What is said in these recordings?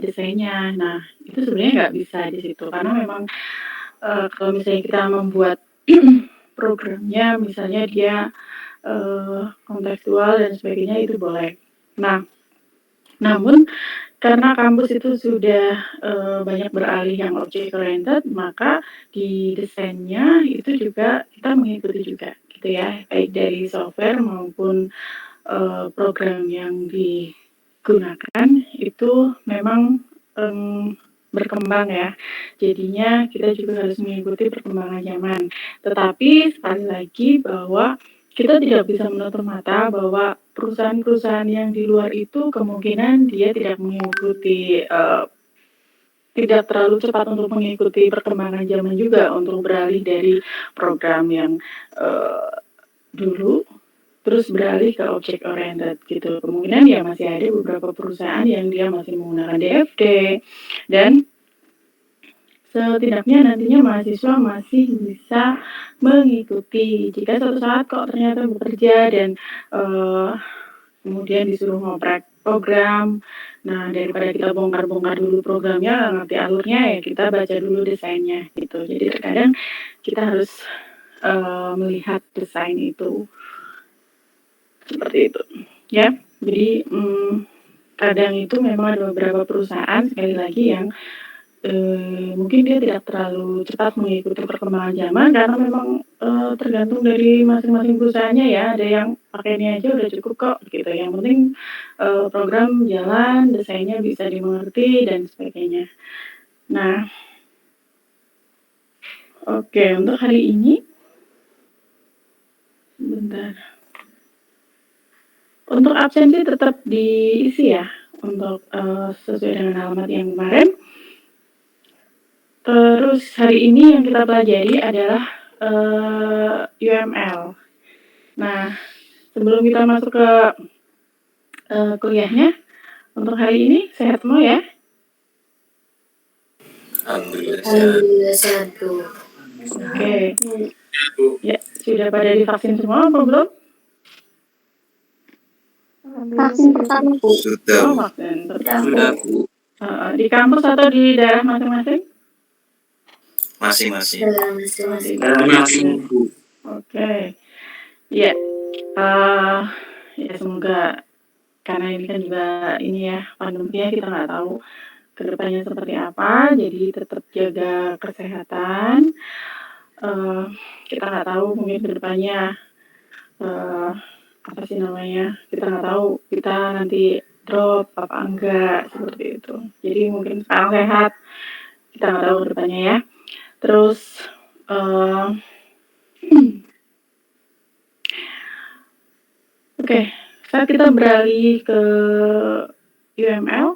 desainnya. Nah, itu sebenarnya nggak bisa di situ karena memang kalau misalnya kita membuat programnya, misalnya dia kontekstual dan sebagainya itu boleh. Nah, namun karena kampus itu sudah banyak beralih yang object oriented, maka di desainnya itu juga kita mengikuti juga, gitu ya, baik dari software maupun program yang digunakan itu memang berkembang ya. Jadinya kita juga harus mengikuti perkembangan zaman. Tetapi sekali lagi bahwa kita tidak bisa menutup mata bahwa perusahaan-perusahaan yang di luar itu kemungkinan dia tidak mengikuti tidak terlalu cepat untuk mengikuti perkembangan zaman juga untuk beralih dari program yang dulu terus beralih ke object oriented gitu. Kemungkinan ya masih ada beberapa perusahaan yang dia masih menggunakan DFD dan setidaknya nantinya mahasiswa masih bisa mengikuti. Jika suatu saat kok ternyata bekerja dan kemudian disuruh ngoprek program, nah daripada kita bongkar-bongkar dulu programnya, nggak ngerti alurnya ya kita baca dulu desainnya gitu. Jadi terkadang kita harus melihat desain itu seperti itu, ya. Jadi kadang itu memang ada beberapa perusahaan sekali lagi yang mungkin dia tidak terlalu cepat mengikuti perkembangan zaman karena memang tergantung dari masing-masing perusahaannya ya. Ada yang pakai ini aja udah cukup kok gitu. Yang penting program jalan, desainnya bisa dimengerti dan sebagainya. Nah, oke, untuk hari ini, bentar. Untuk absensi tetap diisi ya, untuk sesuai dengan alamat yang kemarin. Terus hari ini yang kita pelajari adalah UML. Nah, sebelum kita masuk ke kuliahnya, untuk hari ini sehat semua ya? Alhamdulillah sehat, Bu. Oke. Ya, sudah pada divaksin semua apa belum? Vaksin pertama, Bu. Sudah. Oh, vaksin pertama. Sudah, Bu. Di kampus atau di daerah masing-masing? Masing-masing. Masing-masing, Bu. Oke. Ya, ya semoga karena ini kan juga ini ya pandeminya kita nggak tahu kedepannya seperti apa, jadi tetap jaga kesehatan. Kita nggak tahu mungkin kedepannya apa sih namanya, kita nggak tahu kita nanti drop apa enggak seperti itu. Jadi mungkin sekarang sehat, kita nggak tahu kedepannya ya. Terus oke, saat kita beralih ke UML,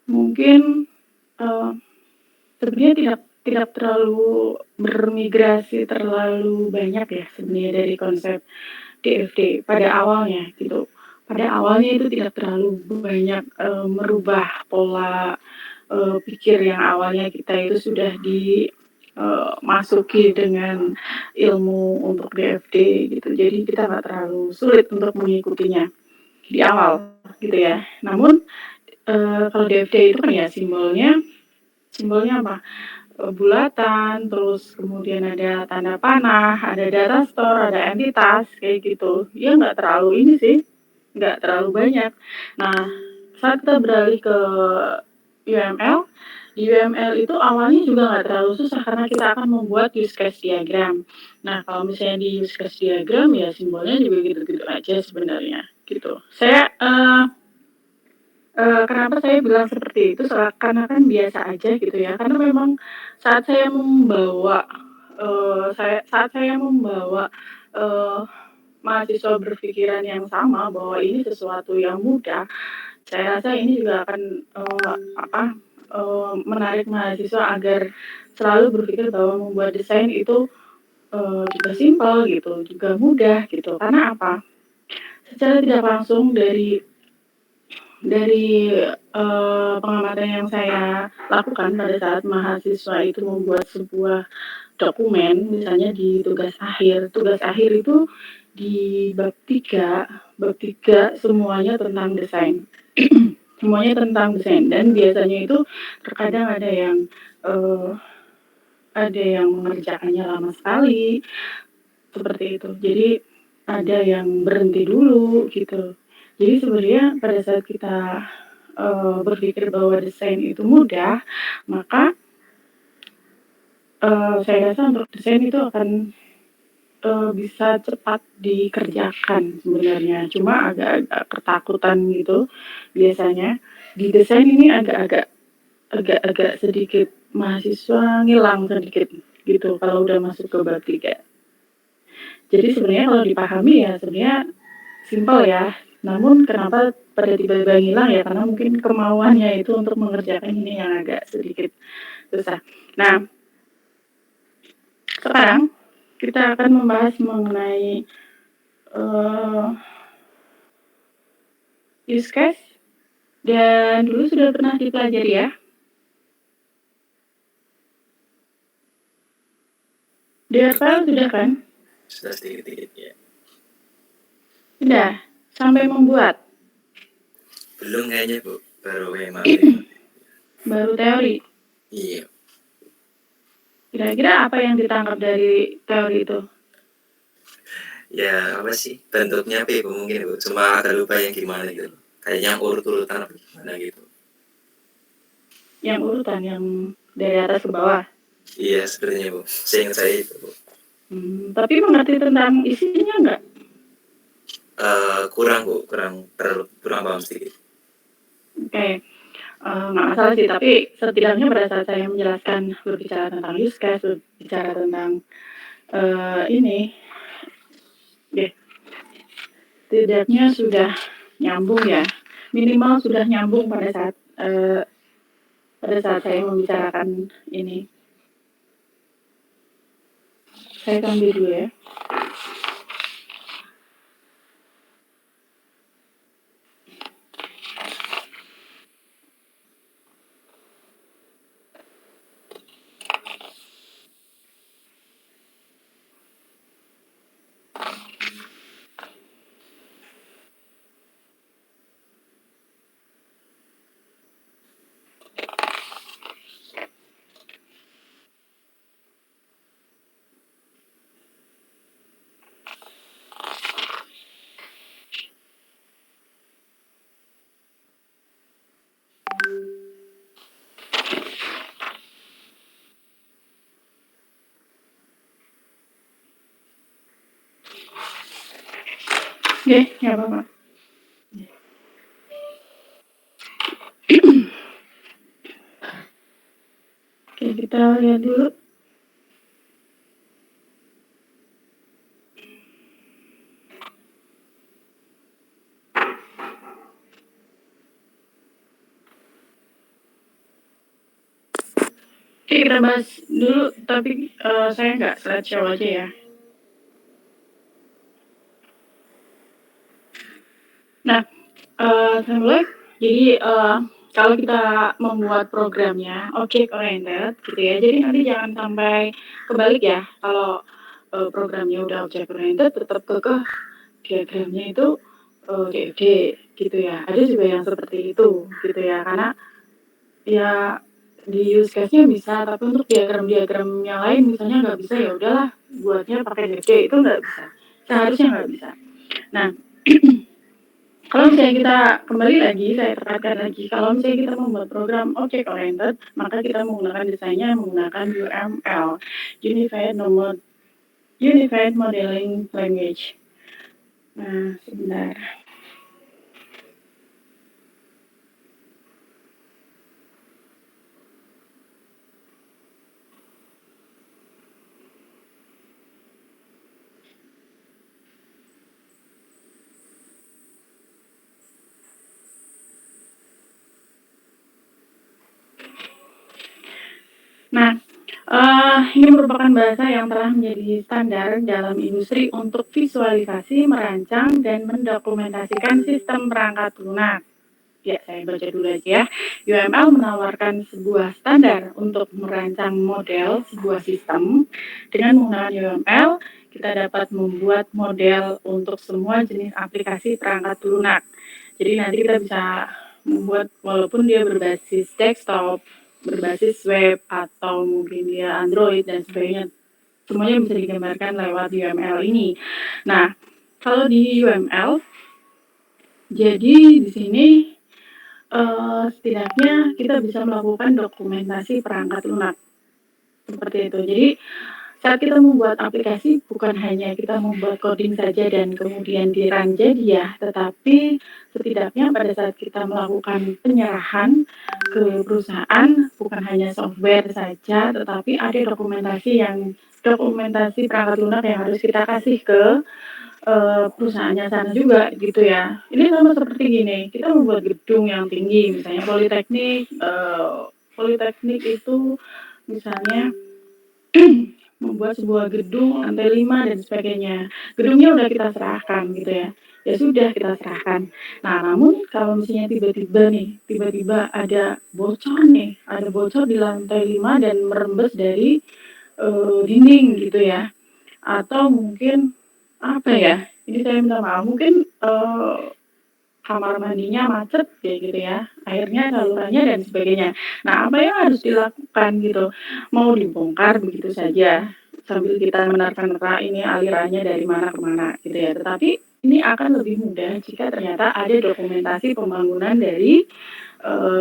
mungkin sebenarnya tidak terlalu bermigrasi terlalu banyak ya sebenarnya dari konsep DFD pada awalnya gitu. Pada awalnya itu tidak terlalu banyak merubah pola pikir yang awalnya kita itu sudah dimasuki dengan ilmu untuk DFD gitu. Jadi kita nggak terlalu sulit untuk mengikutinya di awal gitu ya. Namun kalau DFD itu kan ya simbolnya apa? Bulatan, terus kemudian ada tanda panah, ada data store, ada entitas, kayak gitu. Ya nggak terlalu ini sih, nggak terlalu banyak. Nah, saat kita beralih ke UML, di UML itu awalnya juga nggak terlalu susah karena kita akan membuat use case diagram. Nah, kalau misalnya di use case diagram ya simbolnya juga gitu-gitu aja sebenarnya, gitu. Saya kenapa saya bilang seperti itu, karena kan biasa aja gitu ya, karena memang saat saya membawa mahasiswa berpikiran yang sama bahwa ini sesuatu yang mudah, saya rasa ini juga akan menarik mahasiswa agar selalu berpikir bahwa membuat desain itu juga simpel gitu, juga mudah gitu. Karena apa? Secara tidak langsung dari pengamatan yang saya lakukan pada saat mahasiswa itu membuat sebuah dokumen, misalnya di tugas akhir itu di bab 3 semuanya tentang desain. semuanya tentang desain dan biasanya itu terkadang ada yang mengerjakannya lama sekali, seperti itu. Jadi ada yang berhenti dulu gitu. Jadi sebenarnya pada saat kita berpikir bahwa desain itu mudah, maka saya rasa untuk desain itu akan bisa cepat dikerjakan sebenarnya. Cuma agak-agak ketakutan gitu biasanya. Di desain ini agak-agak sedikit mahasiswa ngilang sedikit gitu kalau udah masuk ke bab 3. Jadi sebenarnya kalau dipahami ya sebenarnya simpel ya. Namun kenapa pada tiba-tiba ngilang ya karena mungkin kemauannya itu untuk mengerjakan ini yang agak sedikit susah. Nah, sekarang kita akan membahas mengenai use case dan dulu sudah pernah dipelajari ya. DRPL sudah kan? Sudah sedikit-sedikit ya. Sudah, sampai membuat. Belum kayaknya Bu, baru memang. Baru teori. Iya. Kira-kira apa yang ditangkap dari teori itu? Ya apa sih bentuknya Bu mungkin Bu, cuma agak lupa yang gimana gitu. Kayaknya urut-urutan apa gimana gitu. Yang urutan yang dari atas ke bawah. Iya sebenarnya Bu, seingat saya itu Bu. Tapi mengerti tentang isinya enggak? Kurang Bu, kurang paham sedikit. Oke. Nggak masalah sih, tapi setidaknya pada saat saya menjelaskan berbicara tentang use case, berbicara tentang ini, setidaknya sudah nyambung ya, minimal sudah nyambung pada saat saya membicarakan ini. Saya ambil dulu ya. Oke, nggak apa-apa. Oke, kita lihat dulu. Oke, kita bahas dulu, tapi saya nggak slideshow aja ya. Nah, jadi kalau kita membuat programnya object oriented gitu ya, jadi nanti jangan sampai kebalik ya. Kalau programnya udah object oriented, tetap kekeh diagramnya itu DFD gitu ya. Ada juga yang seperti itu gitu ya, karena ya di use case-nya bisa, tapi untuk diagram-diagram yang lain misalnya nggak bisa, ya udahlah buatnya pakai DFD, itu nggak bisa. Seharusnya nggak bisa. Nah, kalau misalnya kita kembali lagi, saya tekankan lagi, kalau misalnya kita membuat program object oriented, maka kita menggunakan desainnya menggunakan UML, Unified Modeling Language. Nah, sebentar. Nah, ini merupakan bahasa yang telah menjadi standar dalam industri untuk visualisasi, merancang, dan mendokumentasikan sistem perangkat lunak. Ya, saya baca dulu aja ya. UML menawarkan sebuah standar untuk merancang model sebuah sistem. Dengan menggunakan UML, kita dapat membuat model untuk semua jenis aplikasi perangkat lunak. Jadi nanti kita bisa membuat walaupun dia berbasis desktop, berbasis web, atau mungkin dia Android dan sebagainya, semuanya bisa digambarkan lewat UML ini. Nah, kalau di UML, jadi di sini setidaknya kita bisa melakukan dokumentasi perangkat lunak seperti itu. Jadi saat kita membuat aplikasi bukan hanya kita membuat coding saja dan kemudian di-run jadi ya, tetapi setidaknya pada saat kita melakukan penyerahan ke perusahaan bukan hanya software saja, tetapi ada dokumentasi perangkat lunak yang harus kita kasih ke perusahaannya sana juga gitu ya. Ini sama seperti gini, kita membuat gedung yang tinggi, misalnya politeknik itu misalnya membuat sebuah gedung lantai 5 dan sebagainya. Gedungnya udah kita serahkan gitu ya. Ya sudah kita serahkan. Nah, namun kalau misalnya tiba-tiba ada bocor di lantai 5 dan merembes dari dinding gitu ya. Atau mungkin apa ya? Ini saya minta maaf, mungkin kamar mandinya macet kayak gitu ya, airnya salurannya dan sebagainya. Nah, apa yang harus dilakukan gitu? Mau dibongkar begitu saja sambil kita menerka-nerka ini alirannya dari mana ke mana gitu ya. Tetapi ini akan lebih mudah jika ternyata ada dokumentasi pembangunan dari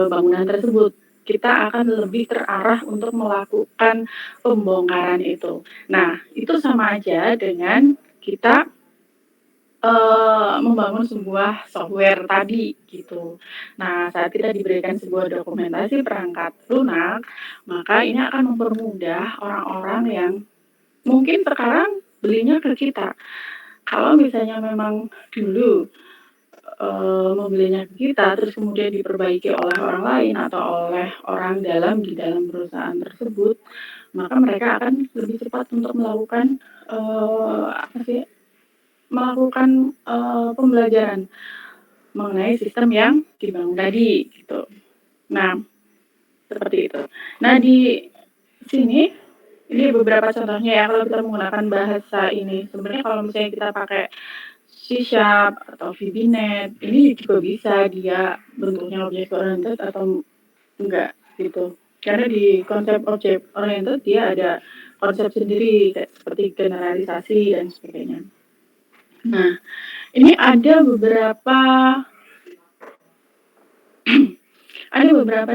bangunan tersebut. Kita akan lebih terarah untuk melakukan pembongkaran itu. Nah, itu sama aja dengan kita membangun sebuah software tadi gitu. Nah, saat kita diberikan sebuah dokumentasi perangkat lunak, maka ini akan mempermudah orang-orang yang mungkin sekarang belinya ke kita. Kalau misalnya memang dulu membelinya ke kita, terus kemudian diperbaiki oleh orang lain atau oleh orang dalam di dalam perusahaan tersebut, maka mereka akan lebih cepat untuk melakukan melakukan pembelajaran mengenai sistem yang dibangun tadi gitu. Nah, seperti itu. Nah, di sini ini beberapa contohnya ya kalau kita menggunakan bahasa ini. Sebenarnya kalau misalnya kita pakai C# atau VB.NET, ini juga bisa dia bentuknya object oriented atau enggak gitu. Karena di konsep object oriented dia ada konsep sendiri seperti generalisasi dan sebagainya. Nah, ini ada beberapa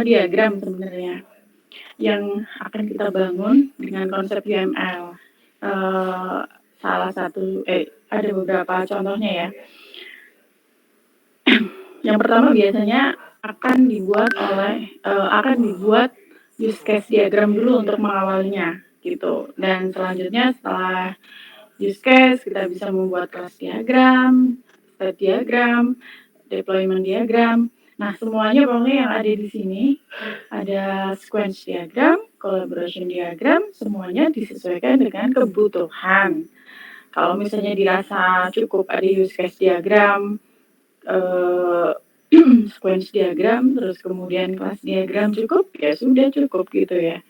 diagram sebenarnya yang akan kita bangun dengan konsep UML. Ada beberapa contohnya ya. Yang pertama biasanya akan dibuat use case diagram dulu untuk mengawalnya gitu. Dan selanjutnya setelah use case kita bisa membuat class diagram, state diagram, deployment diagram. Nah, semuanya pokoknya yang ada di sini ada sequence diagram, collaboration diagram, semuanya disesuaikan dengan kebutuhan. Kalau misalnya dirasa cukup ada use case diagram, sequence diagram, terus kemudian kelas diagram cukup, ya sudah cukup gitu ya.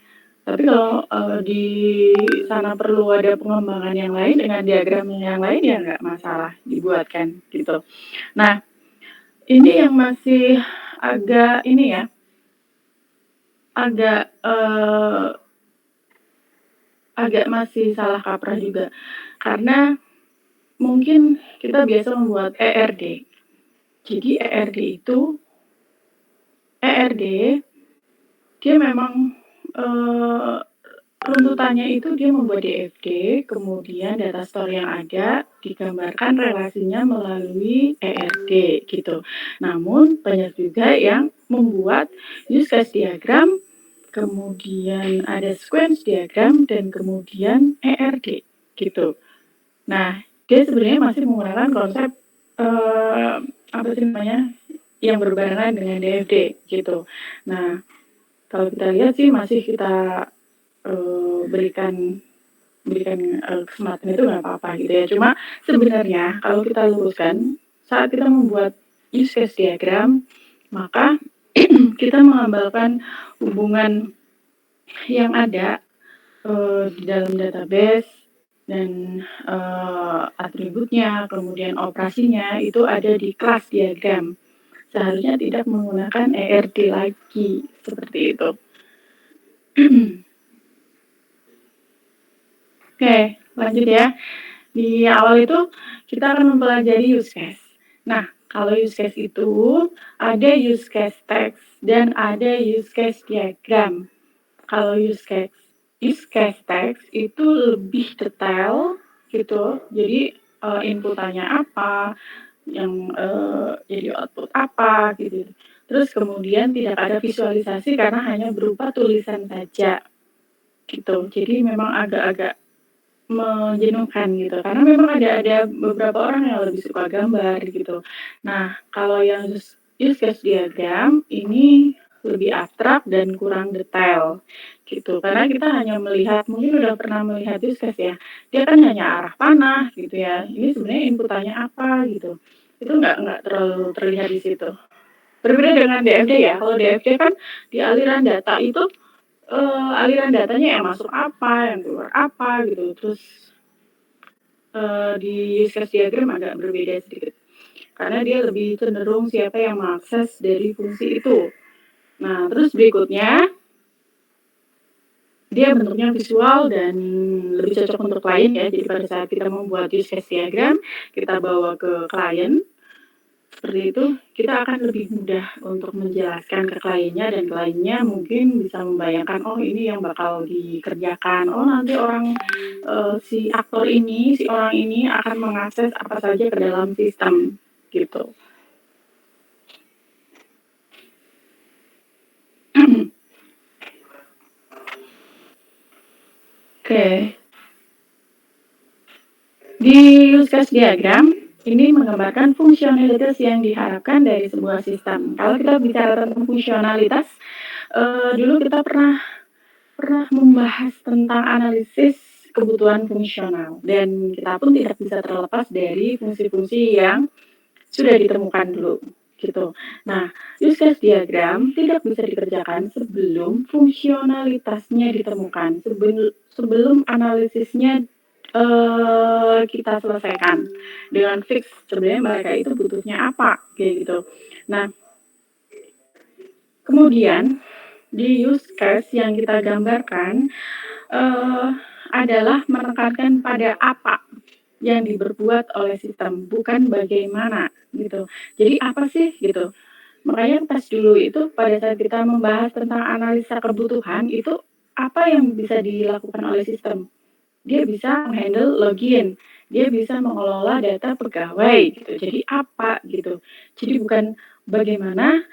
Tapi kalau di sana perlu ada pengembangan yang lain dengan diagram yang lain ya nggak masalah dibuatkan gitu. Nah, ini yang masih agak masih salah kaprah juga karena mungkin kita biasa membuat ERD. Jadi ERD dia memang runtutannya itu dia membuat DFD, kemudian data store yang ada digambarkan relasinya melalui ERD gitu. Namun banyak juga yang membuat use case diagram, kemudian ada sequence diagram dan kemudian ERD gitu. Nah, dia sebenarnya masih menggunakan konsep yang berbarengan dengan DFD gitu. Nah, kalau kita lihat sih masih kita berikan kesempatan itu nggak apa-apa gitu ya. Cuma sebenarnya kalau kita luruskan saat kita membuat use case diagram, maka kita mengambilkan hubungan yang ada di dalam database dan atributnya, kemudian operasinya itu ada di kelas diagram. seharusnya tidak menggunakan ERD lagi, seperti itu. Oke, lanjut ya. Di awal itu kita akan mempelajari use case. Nah, kalau use case itu ada use case text dan ada use case diagram. Kalau use case text itu lebih detail gitu. Jadi inputannya apa, yang jadi output apa gitu. Terus kemudian tidak ada visualisasi karena hanya berupa tulisan saja gitu. Jadi memang agak-agak menjenuhkan gitu, karena memang ada beberapa orang yang lebih suka gambar gitu. Nah, kalau yang use case diagram ini lebih abstrak dan kurang detail gitu, karena kita hanya melihat, mungkin udah pernah melihat use case ya, dia kan hanya arah panah gitu ya, ini sebenarnya inputannya apa gitu, itu nggak terlalu terlihat di situ. Berbeda dengan DFD ya, kalau DFD kan di aliran data itu aliran datanya yang masuk apa, yang keluar apa gitu. Terus di use case diagram agak berbeda sedikit. Karena dia lebih cenderung siapa yang mengakses dari fungsi itu. Nah, terus berikutnya dia bentuknya visual dan lebih cocok untuk klien ya. Jadi pada saat kita membuat use case diagram, kita bawa ke klien seperti itu, kita akan lebih mudah untuk menjelaskan ke kliennya dan kliennya mungkin bisa membayangkan, oh ini yang bakal dikerjakan, oh nanti si aktor ini, si orang ini akan mengakses apa saja ke dalam sistem gitu. Oke. Di use case diagram ini menggambarkan fungsionalitas yang diharapkan dari sebuah sistem. Kalau kita bicara tentang fungsionalitas, dulu kita pernah membahas tentang analisis kebutuhan fungsional dan kita pun tidak bisa terlepas dari fungsi-fungsi yang sudah ditemukan dulu gitu. Nah, use case diagram tidak bisa dikerjakan sebelum fungsionalitasnya ditemukan, sebelum analisisnya kita selesaikan dengan fix sebenarnya mereka itu butuhnya apa kayak gitu. Nah, kemudian di use case yang kita gambarkan adalah menekankan pada apa yang diperbuat oleh sistem, bukan bagaimana gitu. Jadi apa sih gitu. Makanya pas dulu itu pada saat kita membahas tentang analisa kebutuhan itu apa yang bisa dilakukan oleh sistem. Dia bisa menghandle login, dia bisa mengelola data pegawai gitu. Jadi apa gitu. Jadi bukan bagaimana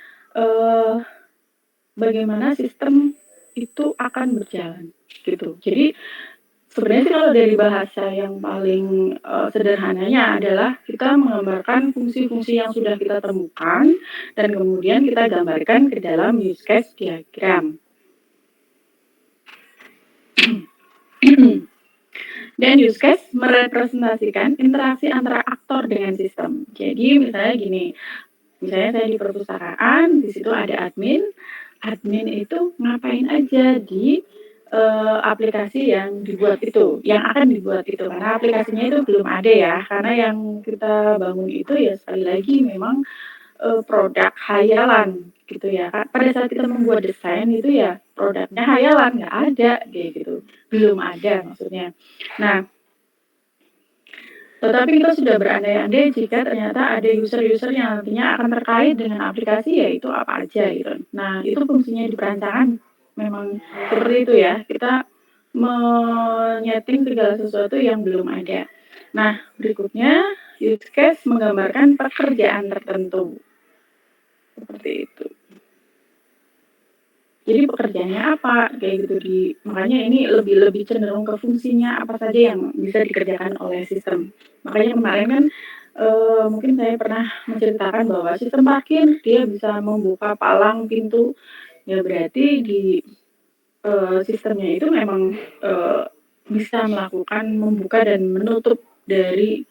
bagaimana sistem itu akan berjalan gitu. Jadi sebenarnya sih kalau dari bahasa yang paling sederhananya adalah kita menggambarkan fungsi-fungsi yang sudah kita temukan dan kemudian kita gambarkan ke dalam use case diagram. Dan use case merepresentasikan interaksi antara aktor dengan sistem. Jadi misalnya gini, misalnya saya di perpustakaan, di situ ada admin itu ngapain aja di aplikasi yang dibuat itu, yang akan dibuat itu, karena aplikasinya itu belum ada ya, karena yang kita bangun itu ya sekali lagi memang produk hayalan gitu ya. Pada saat kita membuat desain itu ya produknya hayalan, nggak ada kayak gitu, belum ada maksudnya. Nah, tetapi kita sudah berandai-andai jika ternyata ada user-user yang nantinya akan terkait dengan aplikasi yaitu apa aja gitu. Nah, itu fungsinya di perancangan memang seperti itu ya. Kita menyeting segala sesuatu yang belum ada. Nah, berikutnya use case menggambarkan pekerjaan tertentu. Seperti itu. Jadi pekerjaannya apa kayak gitu makanya ini lebih cenderung ke fungsinya apa saja yang bisa dikerjakan oleh sistem. Makanya kemarin kan mungkin saya pernah menceritakan bahwa sistem parkir dia bisa membuka palang pintu, ya berarti di sistemnya itu memang bisa melakukan membuka dan menutup dari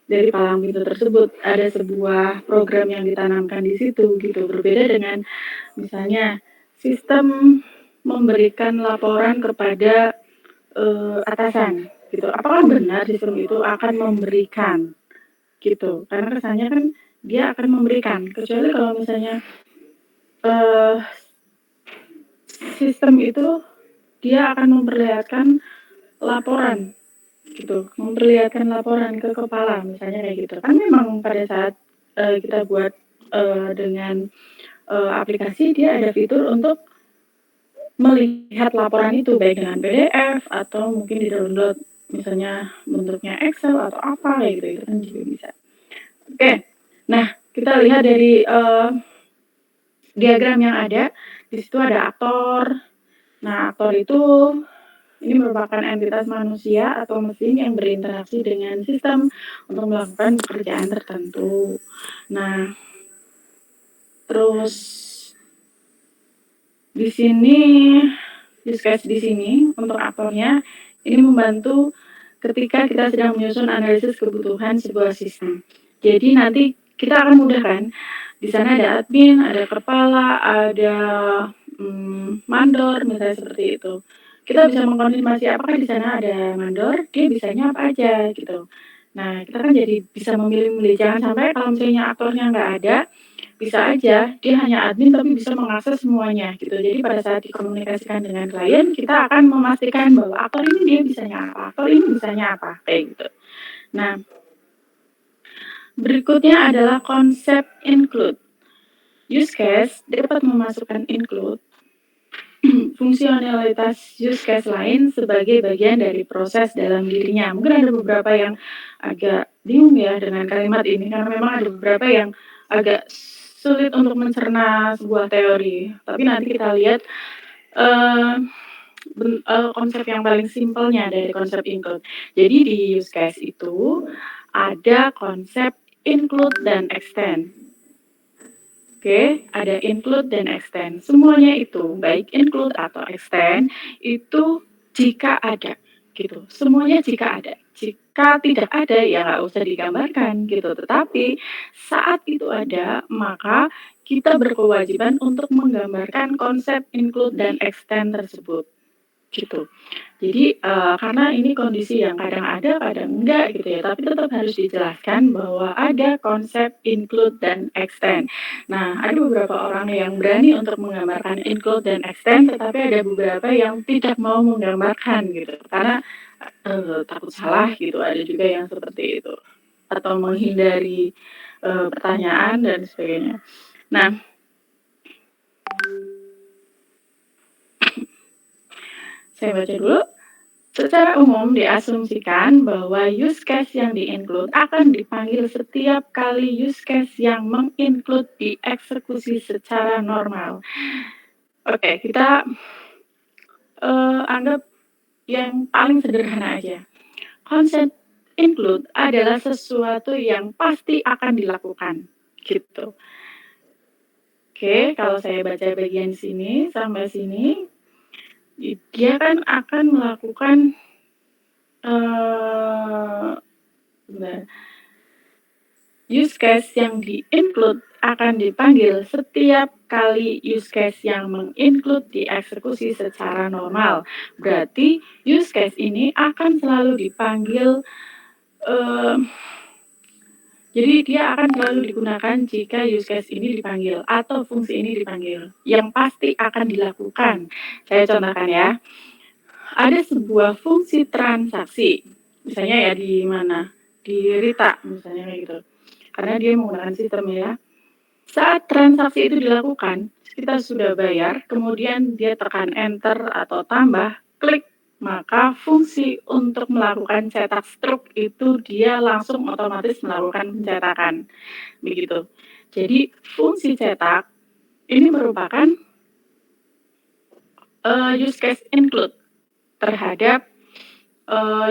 dari palang pintu tersebut. Ada sebuah program yang ditanamkan di situ gitu. Berbeda dengan misalnya sistem memberikan laporan kepada atasan gitu. Apakah benar sistem itu akan memberikan gitu. Karena kesannya kan dia akan memberikan, kecuali kalau misalnya sistem itu dia akan memperlihatkan laporan gitu, memperlihatkan laporan ke kepala misalnya kayak gitu. Kan memang pada saat kita buat dengan aplikasi, dia ada fitur untuk melihat laporan itu baik dengan PDF atau mungkin di-download misalnya bentuknya Excel atau apa kayak gitu, itu kan juga bisa. Oke, nah kita lihat dari diagram yang ada, di situ ada aktor. Nah, aktor itu ini merupakan entitas manusia atau mesin yang berinteraksi dengan sistem untuk melakukan pekerjaan tertentu. Nah, terus di sini use case di sini untuk aktornya ini membantu ketika kita sedang menyusun analisis kebutuhan sebuah sistem. Jadi nanti kita akan mudah kan, di sana ada admin, ada kepala, ada mandor, misalnya seperti itu. Kita bisa mengkonfirmasi apakah di sana ada mandor, dia bisanya apa aja gitu. Nah, kita kan jadi bisa memilih-milih, jangan sampai kalau misalnya aktornya nggak ada, bisa aja dia hanya admin tapi bisa mengakses semuanya gitu. Jadi pada saat dikomunikasikan dengan klien, kita akan memastikan bahwa aktor ini dia bisanya apa, aktor ini bisanya apa, kayak gitu. Nah, berikutnya adalah konsep include. Use case dapat memasukkan include fungsionalitas use case lain sebagai bagian dari proses dalam dirinya. Mungkin ada beberapa yang agak bingung ya dengan kalimat ini, karena memang ada beberapa yang agak sulit untuk mencerna sebuah teori. Tapi nanti kita lihat konsep yang paling simpelnya dari konsep include. Jadi di use case itu ada konsep include dan extend. Oke, ada include dan extend. Semuanya itu, baik include atau extend, itu jika ada, gitu. Semuanya jika ada. Jika tidak ada, ya nggak usah digambarkan, gitu. Tetapi saat itu ada, maka kita berkewajiban untuk menggambarkan konsep include dan extend tersebut, gitu. Jadi karena ini kondisi yang kadang ada, kadang enggak gitu ya, tapi tetap harus dijelaskan bahwa ada konsep include dan extend. Nah, ada beberapa orang yang berani untuk menggambarkan include dan extend, tetapi ada beberapa yang tidak mau menggambarkan gitu, karena takut salah gitu, ada juga yang seperti itu. Atau menghindari pertanyaan dan sebagainya. Nah, saya baca dulu. Secara umum diasumsikan bahwa use case yang di-include akan dipanggil setiap kali use case yang meng-include dieksekusi secara normal. Oke, kita anggap yang paling sederhana aja. Konsep include adalah sesuatu yang pasti akan dilakukan, gitu. Oke, kalau saya baca bagian sini sampai sini, dia kan akan melakukan use case yang di-include akan dipanggil setiap kali use case yang meng-include dieksekusi secara normal. Berarti use case ini akan selalu dipanggil, jadi dia akan selalu digunakan jika use case ini dipanggil atau fungsi ini dipanggil. Yang pasti akan dilakukan. Saya contohkan ya. Ada sebuah fungsi transaksi, misalnya ya di mana? Di Rita misalnya kayak gitu. Karena dia menggunakan sistem ya. Saat transaksi itu dilakukan, kita sudah bayar, kemudian dia tekan enter atau tambah, klik, maka fungsi untuk melakukan cetak struk itu dia langsung otomatis melakukan pencetakan. Begitu. Jadi fungsi cetak ini merupakan use case include terhadap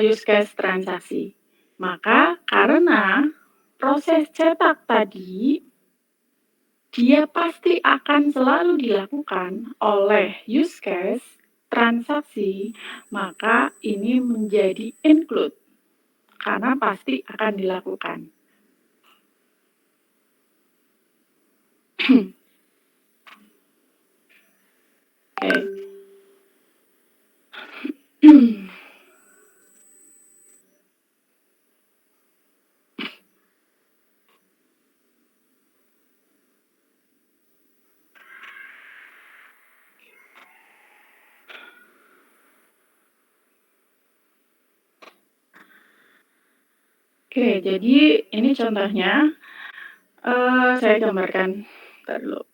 use case transaksi. Maka karena proses cetak tadi dia pasti akan selalu dilakukan oleh use case transaksi, maka ini menjadi include karena pasti akan dilakukan. Oke. Oke, jadi ini contohnya, saya gambarkan, bentar dulu.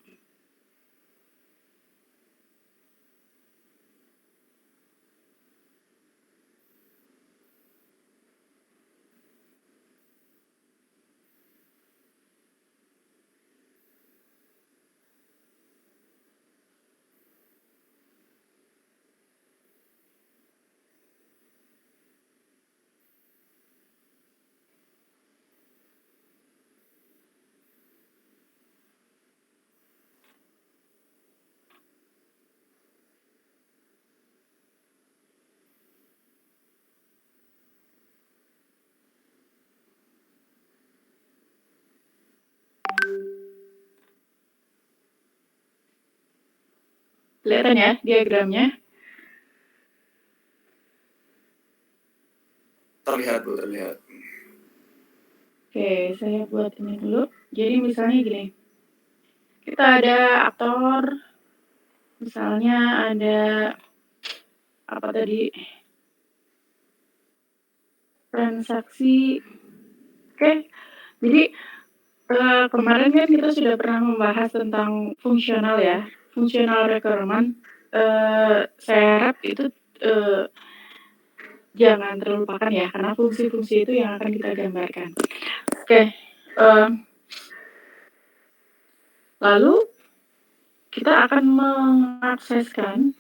Kelihatan ya diagramnya? Terlihat Bu, terlihat. Oke, saya buat ini dulu. Jadi misalnya gini, kita ada aktor, misalnya ada apa tadi, transaksi. Oke, jadi kemarin kan kita sudah pernah membahas tentang fungsional ya, functional requirement. Saya harap itu jangan terlupakan ya, karena fungsi-fungsi itu yang akan kita gambarkan. Oke, lalu kita akan mengakseskan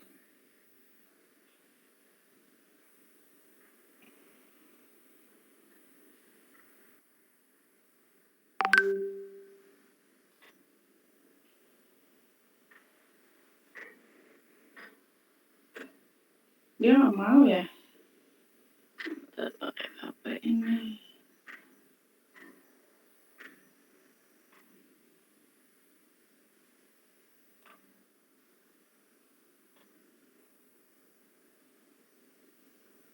dia nggak mau ya. Pakai apa ini?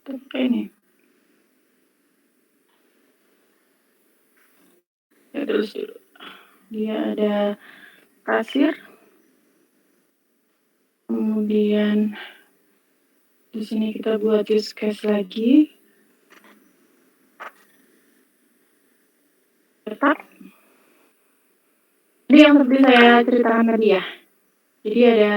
Pakai ini. Ya terus dulu. Dia ada kasir. Kemudian di sini kita buat use case lagi. Tetap. Ini yang seperti saya ceritakan tadi ya. Jadi ada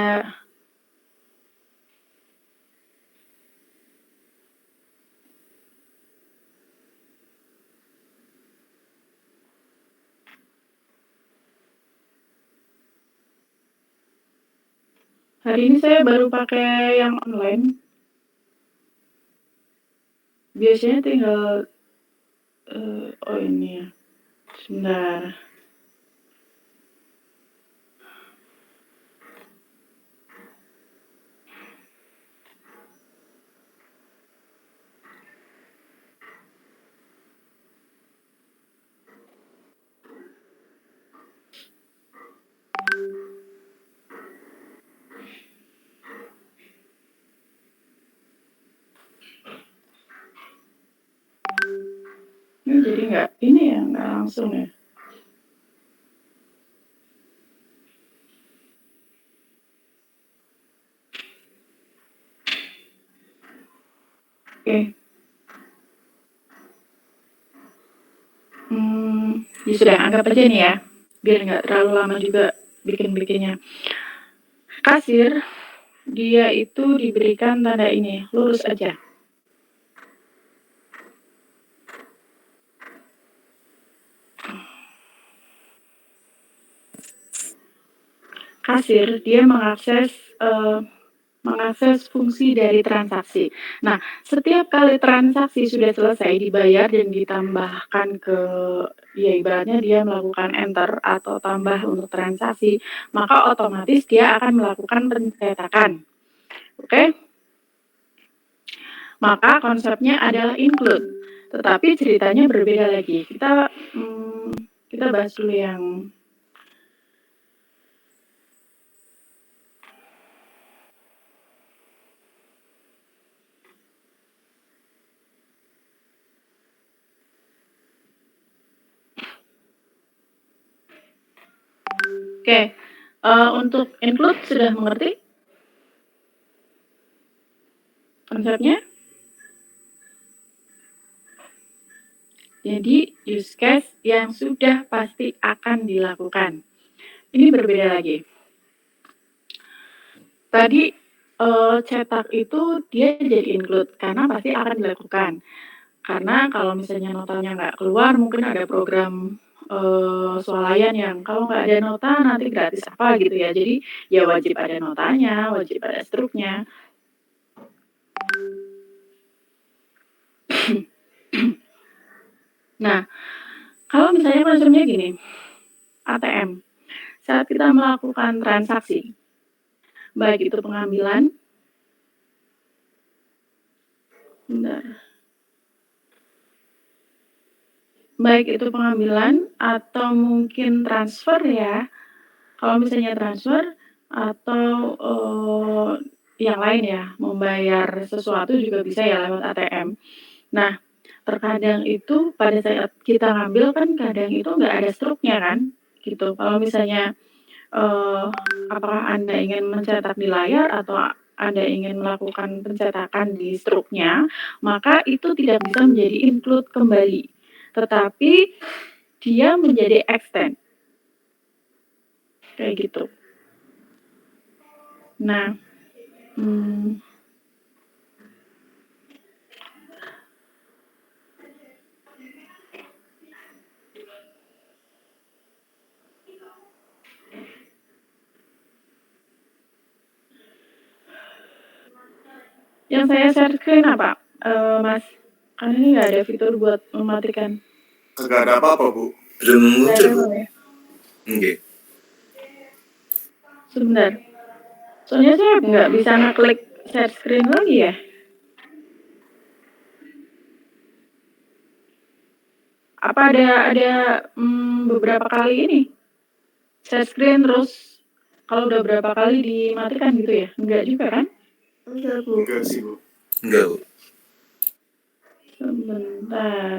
hari ini saya baru pakai yang online. Biasanya tinggal oh ini ya. Sebentar. Ini jadi nggak ini ya, nggak langsung ya. Oke. Ya sudah, anggap aja nih ya, biar nggak terlalu lama juga bikin-bikinnya. Kasir, dia itu diberikan tanda ini, lurus aja. Kasir, dia mengakses fungsi dari transaksi. Nah, setiap kali transaksi sudah selesai dibayar dan ditambahkan ke, ya ibaratnya dia melakukan enter atau tambah untuk transaksi, maka otomatis dia akan melakukan pencetakan. Oke? Maka konsepnya adalah include, tetapi ceritanya berbeda lagi. Kita bahas dulu yang oke. Untuk include sudah mengerti konsepnya? Jadi use case yang sudah pasti akan dilakukan. Ini berbeda lagi. Tadi cetak itu dia jadi include karena pasti akan dilakukan. Karena kalau misalnya notanya nggak keluar, mungkin ada program swalayan yang kalau nggak ada nota nanti gratis apa gitu ya. Jadi ya wajib ada notanya, wajib ada struknya. Nah, kalau misalnya konsepnya gini, ATM, saat kita melakukan transaksi, baik itu pengambilan, bentar, baik itu pengambilan atau mungkin transfer ya. Kalau misalnya transfer atau yang lain ya, membayar sesuatu juga bisa ya lewat ATM. Nah, terkadang itu pada saat kita ngambil kan kadang itu nggak ada struknya kan, gitu. Kalau misalnya apakah Anda ingin mencetak di layar atau Anda ingin melakukan pencetakan di struknya, maka itu tidak bisa menjadi include kembali, tetapi dia menjadi extend. Kayak gitu. Nah, yang saya share screen apa, Mas? Karena ini nggak ada fitur buat mematikan. Kagak ada apa-apa, Bu. Belum Nggak muncul, ada Bu. apa ya? Nggih. Sebentar. Soalnya saya nggak bisa ngeklik share screen lagi ya. Apa ada beberapa kali ini share screen terus kalau udah berapa kali dimatikan gitu ya? Enggak juga kan? Enggak, Bu. Enggak sih, Bu. Enggak, Bu. Sebentar.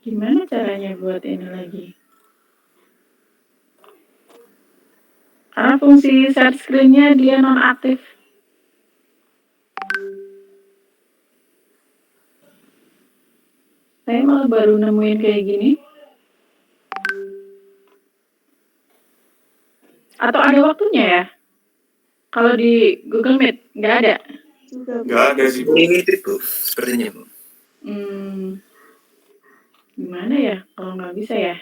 Gimana caranya buat ini lagi? Karena fungsi share screen-nya dia nonaktif. Saya malah baru nemuin kayak gini. Atau ada waktunya ya? Kalau di Google Meet nggak ada? Enggak ada sih, Bu. Limited, Bu. Sepertinya, Bu. Gimana ya kalau nggak bisa ya?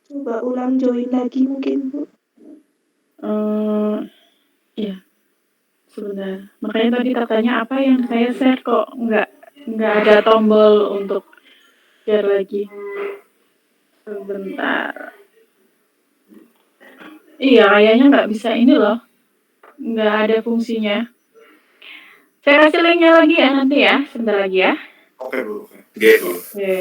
Coba ulang join lagi mungkin, Bu. Iya. Sebentar. Makanya tadi katanya apa yang saya share kok nggak ada tombol untuk share lagi. Sebentar. Iya, kayaknya nggak bisa ini loh. Nggak ada fungsinya. Saya kasih linknya lagi ya nanti ya. Sebentar lagi ya. Oke, Bu. Nggih, Bu. Oke.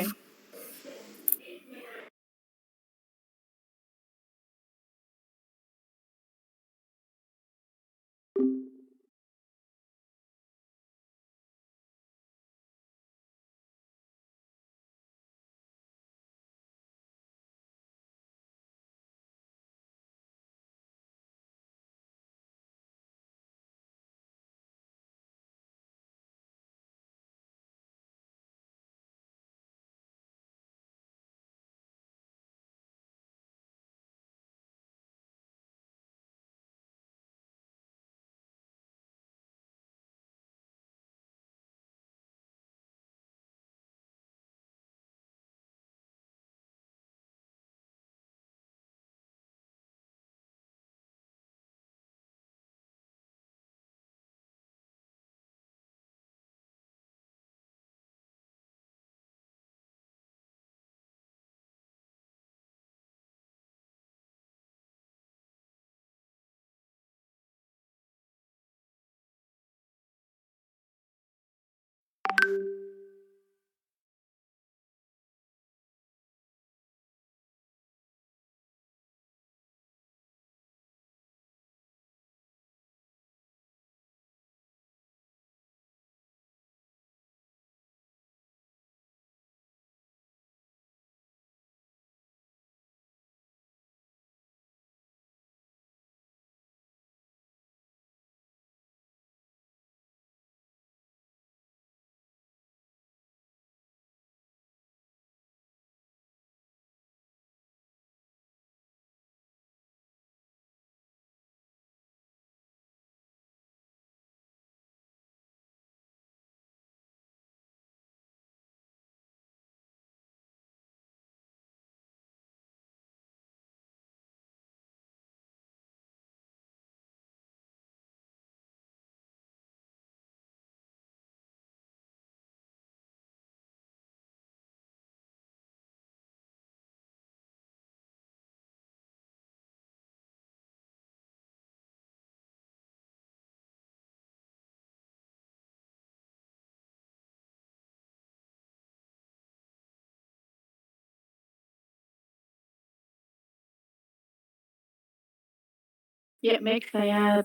Ya, baik, saya,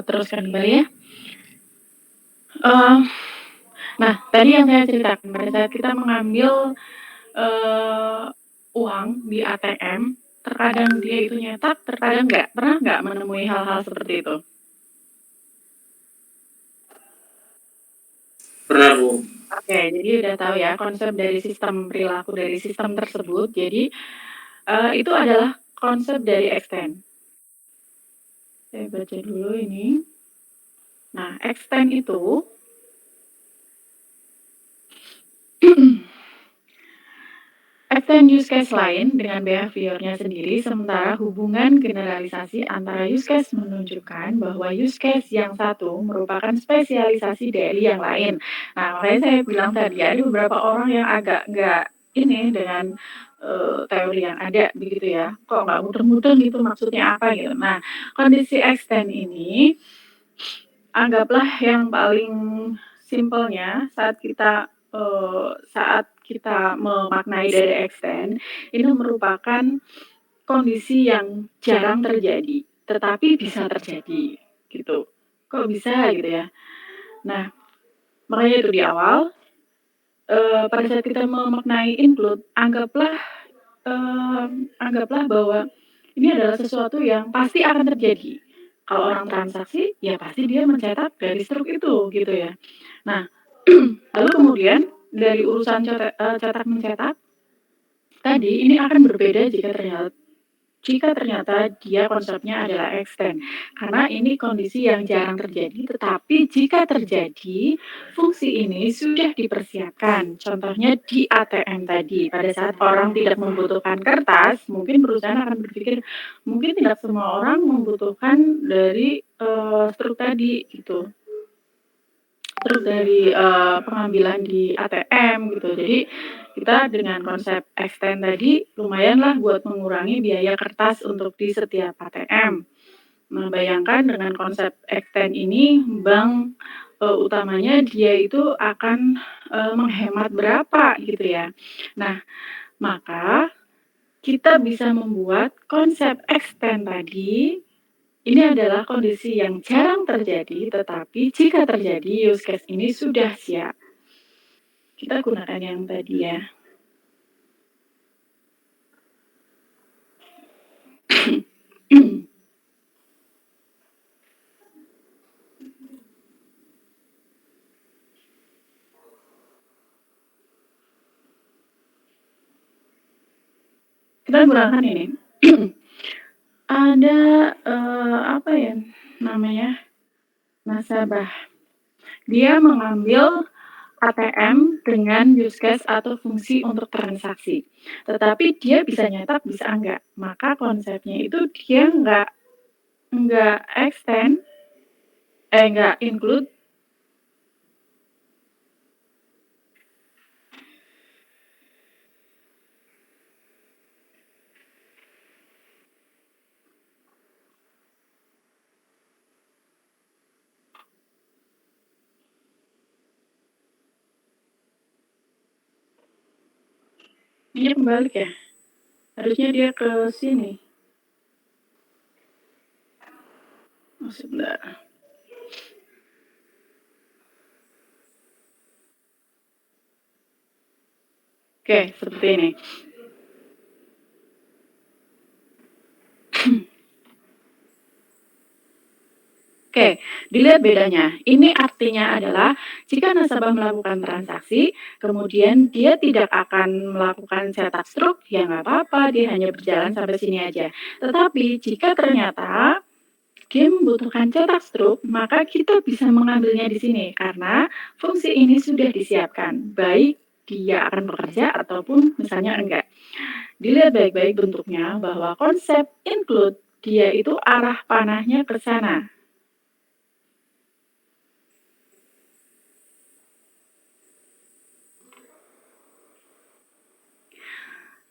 teruskan kembali ya. Eee, nah, tadi yang saya ceritakan pada saat kita mengambil, eee, uang di ATM, terkadang dia itu nyetak, terkadang enggak. Pernah nggak menemui hal-hal seperti itu? Pernah, Bu. Oke, jadi udah tahu ya konsep dari sistem perilaku dari sistem tersebut. Jadi, itu adalah konsep dari extend. Saya baca dulu ini. Nah, extend itu extend use case lain dengan behavior-nya sendiri, sementara hubungan generalisasi antara use case menunjukkan bahwa use case yang satu merupakan spesialisasi dari yang lain. Nah, makanya saya bilang tadi ada beberapa orang yang agak nggak ini dengan, teori yang ada begitu ya, kok nggak muter-muter gitu maksudnya apa gitu. Nah, kondisi extend ini anggaplah yang paling simpelnya saat kita memaknai dari extend, ini merupakan kondisi yang jarang terjadi, tetapi bisa terjadi, gitu. Kok bisa gitu ya? Nah, makanya itu di awal, pada saat kita memaknai include, anggaplah bahwa ini adalah sesuatu yang pasti akan terjadi. Kalau orang transaksi, ya pasti dia mencetak dari struk itu, gitu ya. Nah, lalu kemudian dari urusan cetak-mencetak tadi, ini akan berbeda jika ternyata dia konsepnya adalah extend. Karena ini kondisi yang jarang terjadi, tetapi jika terjadi, fungsi ini sudah dipersiapkan. Contohnya di ATM tadi, pada saat orang tidak membutuhkan kertas, mungkin perusahaan akan berpikir, mungkin tidak semua orang membutuhkan dari, struk tadi, gitu. Terus dari, pengambilan di ATM gitu. Jadi kita dengan konsep extend tadi lumayanlah buat mengurangi biaya kertas untuk di setiap ATM. Nah, bayangkan dengan konsep extend ini bank, utamanya dia itu akan, menghemat berapa gitu ya. Nah, maka kita bisa membuat konsep extend tadi ini adalah kondisi yang jarang terjadi, tetapi jika terjadi use case ini sudah siap. Kita gunakan yang tadi ya. Kita gunakan ini. Ada, apa ya namanya, nasabah. Dia mengambil ATM dengan use case atau fungsi untuk transaksi. Tetapi dia bisa nyetak, bisa enggak. Maka konsepnya itu dia enggak extend, enggak include. Ini kebalik ya? Harusnya dia ke sini. Oh, sebentar. Oke, seperti ini. Oke, dilihat bedanya. Ini artinya adalah jika nasabah melakukan transaksi, kemudian dia tidak akan melakukan cetak struk, ya nggak apa-apa, dia hanya berjalan sampai sini aja. Tetapi jika ternyata dia membutuhkan cetak struk, maka kita bisa mengambilnya di sini karena fungsi ini sudah disiapkan, baik dia akan bekerja ataupun misalnya enggak. Dilihat baik-baik bentuknya bahwa konsep include dia itu arah panahnya ke sana.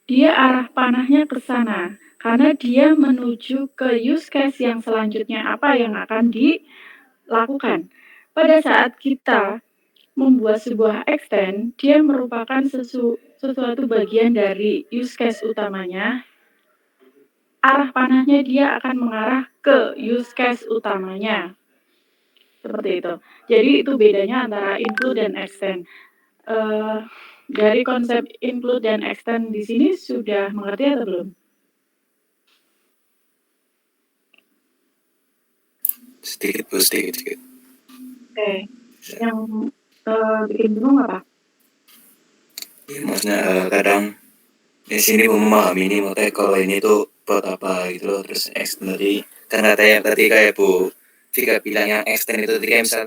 Dia arah panahnya ke sana, karena dia menuju ke use case yang selanjutnya apa yang akan dilakukan. Pada saat kita membuat sebuah extend, dia merupakan sesuatu bagian dari use case utamanya. arah panahnya dia akan mengarah ke use case utamanya. Seperti itu. Jadi itu bedanya antara include dan extend. Dari konsep include dan extend di sini sudah mengerti atau belum? Sedikit Bu, sedikit. Oke. Yang bikin bingung apa? Ya, maksudnya kadang di sini memahami ini maksudnya kalau ini tuh buat apa gitu loh, terus extend kan katanya tadi kayak Bu Vika bilang yang extend itu tadi kayak misal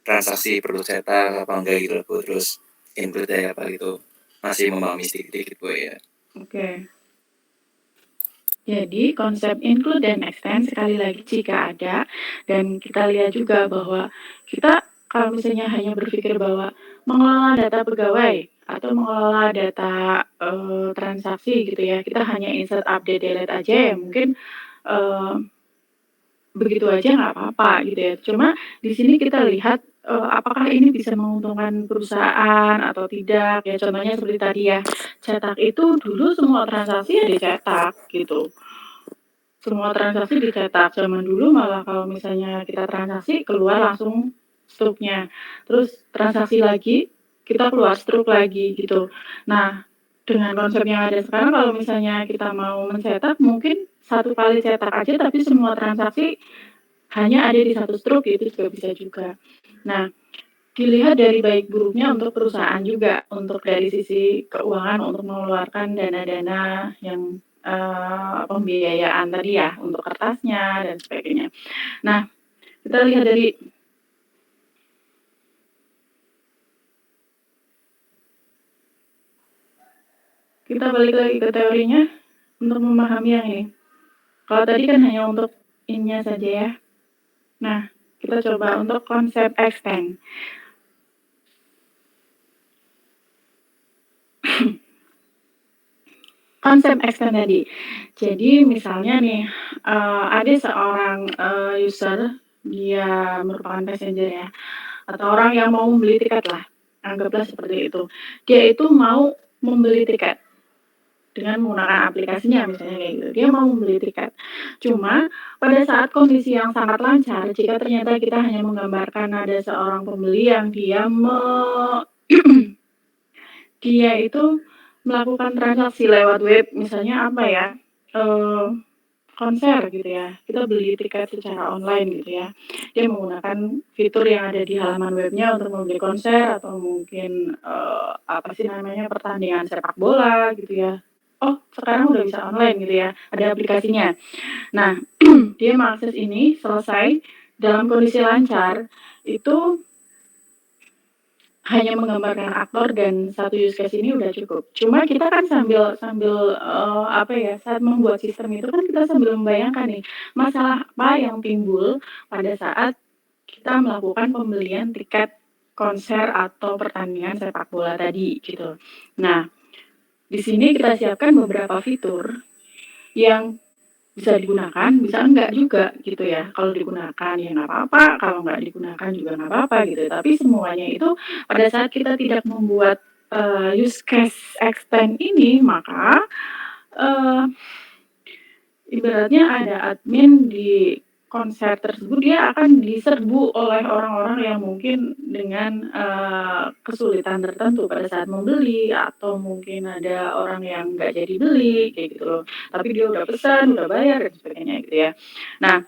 transaksi perlu cetak apa enggak gitu loh Bu, terus include kayak apa gitu, masih memahami sedikit Bu ya. Oke. Jadi konsep include dan extend sekali lagi jika ada, dan kita lihat juga bahwa kita kalau misalnya hanya berpikir bahwa mengelola data pegawai atau mengelola data transaksi gitu ya, kita hanya insert update delete aja ya mungkin begitu aja nggak apa-apa gitu ya. Cuma di sini kita lihat apakah ini bisa menguntungkan perusahaan atau tidak ya. Contohnya seperti tadi ya, cetak itu dulu semua transaksi ya dicetak gitu. Semua transaksi dicetak. Zaman dulu malah kalau misalnya kita transaksi keluar langsung struknya. Terus transaksi lagi kita keluar struk lagi gitu. Nah, dengan konsep yang ada sekarang kalau misalnya kita mau mencetak mungkin satu kali cetak aja tapi semua transaksi hanya ada di satu struk, itu juga bisa juga. Nah, dilihat dari baik buruknya untuk perusahaan juga, untuk dari sisi keuangan untuk mengeluarkan dana-dana yang pembiayaan tadi ya, untuk kertasnya dan sebagainya. Nah, kita lihat dari kita balik lagi ke teorinya untuk memahami yang ini. Kalau tadi kan hanya untuk ininya saja ya. Nah, kita coba untuk konsep extend. Konsep extend tadi. Jadi misalnya nih, ada seorang user, dia merupakan passenger ya, atau orang yang mau membeli tiket lah, anggaplah seperti itu. Dia itu mau membeli tiket dengan menggunakan aplikasinya misalnya kayak gitu. Dia mau membeli tiket. Cuma pada saat kondisi yang sangat lancar, jika ternyata kita hanya menggambarkan ada seorang pembeli yang dia dia itu melakukan transaksi lewat web, misalnya apa ya, konser gitu ya, kita beli tiket secara online gitu ya. Dia menggunakan fitur yang ada di halaman webnya untuk membeli konser atau mungkin, apa sih namanya, pertandingan sepak bola gitu ya. Oh, sekarang udah bisa online gitu ya, ada aplikasinya. Nah, dia mengakses ini, selesai, dalam kondisi lancar, itu hanya menggambarkan aktor dan satu use case ini udah cukup. Cuma kita kan sambil apa ya, saat membuat sistem itu kan kita sambil membayangkan nih, masalah apa yang timbul pada saat kita melakukan pembelian tiket konser atau pertandingan sepak bola tadi gitu. Nah, di sini kita siapkan beberapa fitur yang bisa digunakan, bisa enggak juga gitu ya. Kalau digunakan ya nggak apa-apa, kalau nggak digunakan juga nggak apa-apa gitu. Tapi semuanya itu pada saat kita tidak membuat use case extend ini, maka ibaratnya ada admin di konser tersebut, dia akan diserbu oleh orang-orang yang mungkin dengan kesulitan tertentu pada saat membeli, atau mungkin ada orang yang nggak jadi beli kayak gitu loh. Tapi dia udah pesan, udah bayar dan sebagainya gitu ya. Nah,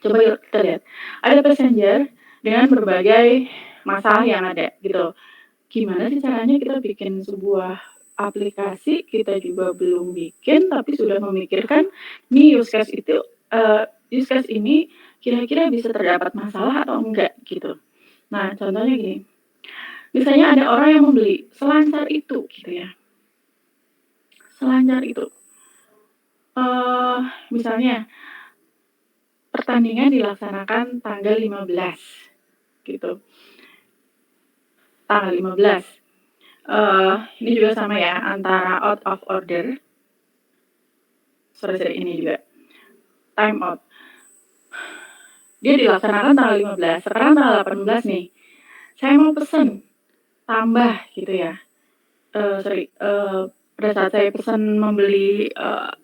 coba kita lihat. Ada passenger dengan berbagai masalah yang ada gitu. Gimana sih caranya kita bikin sebuah aplikasi, kita juga belum bikin tapi sudah memikirkan nih use case ini kira-kira bisa terdapat masalah atau enggak gitu. Nah, contohnya gini. Misalnya ada orang yang membeli selancar itu gitu ya. Selancar itu. Misalnya pertandingan dilaksanakan tanggal 15 gitu. Tanggal 15. Ini juga sama ya, antara out of order. Sorry, ini juga. Time out. Dia dilaksanakan tanggal 15, sekarang tanggal 18 nih. Saya mau pesen tambah gitu ya. pada saat saya pesan membeli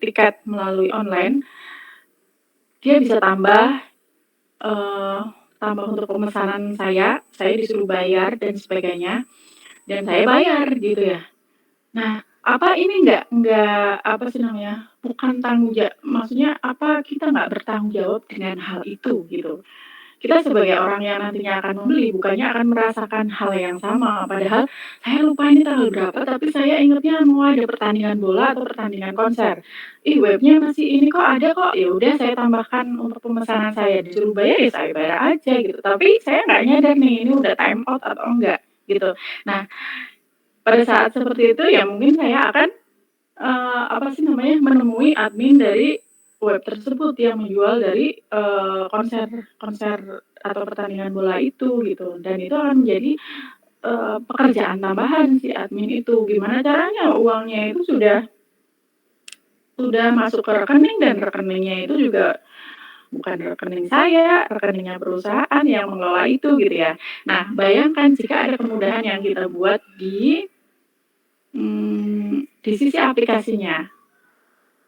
tiket melalui online, dia bisa tambah untuk pemesanan saya disuruh bayar dan sebagainya, dan saya bayar gitu ya. Nah, apa ini nggak apa sih namanya, bukan maksudnya apa kita nggak bertanggung jawab dengan hal itu gitu. Kita sebagai orang yang nantinya akan membeli, bukannya akan merasakan hal yang sama, padahal saya lupa ini tanggal berapa, tapi saya ingatnya mau ada pertandingan bola atau pertandingan konser. Ih, webnya masih ini kok, ada kok, ya udah saya tambahkan untuk pemesanan saya, disuruh bayar ya saya bayar aja gitu. Tapi saya nggak nyadar nih ini udah time out atau enggak gitu. Nah, pada saat seperti itu ya mungkin saya akan apa sih namanya, menemui admin dari web tersebut yang menjual dari konser atau pertandingan bola itu gitu, dan itu akan menjadi pekerjaan tambahan si admin itu. Gimana caranya uangnya itu sudah masuk ke rekening, dan rekeningnya itu juga bukan rekening saya, rekeningnya perusahaan yang mengelola itu gitu ya. Nah, bayangkan jika ada kemudahan yang kita buat di sisi aplikasinya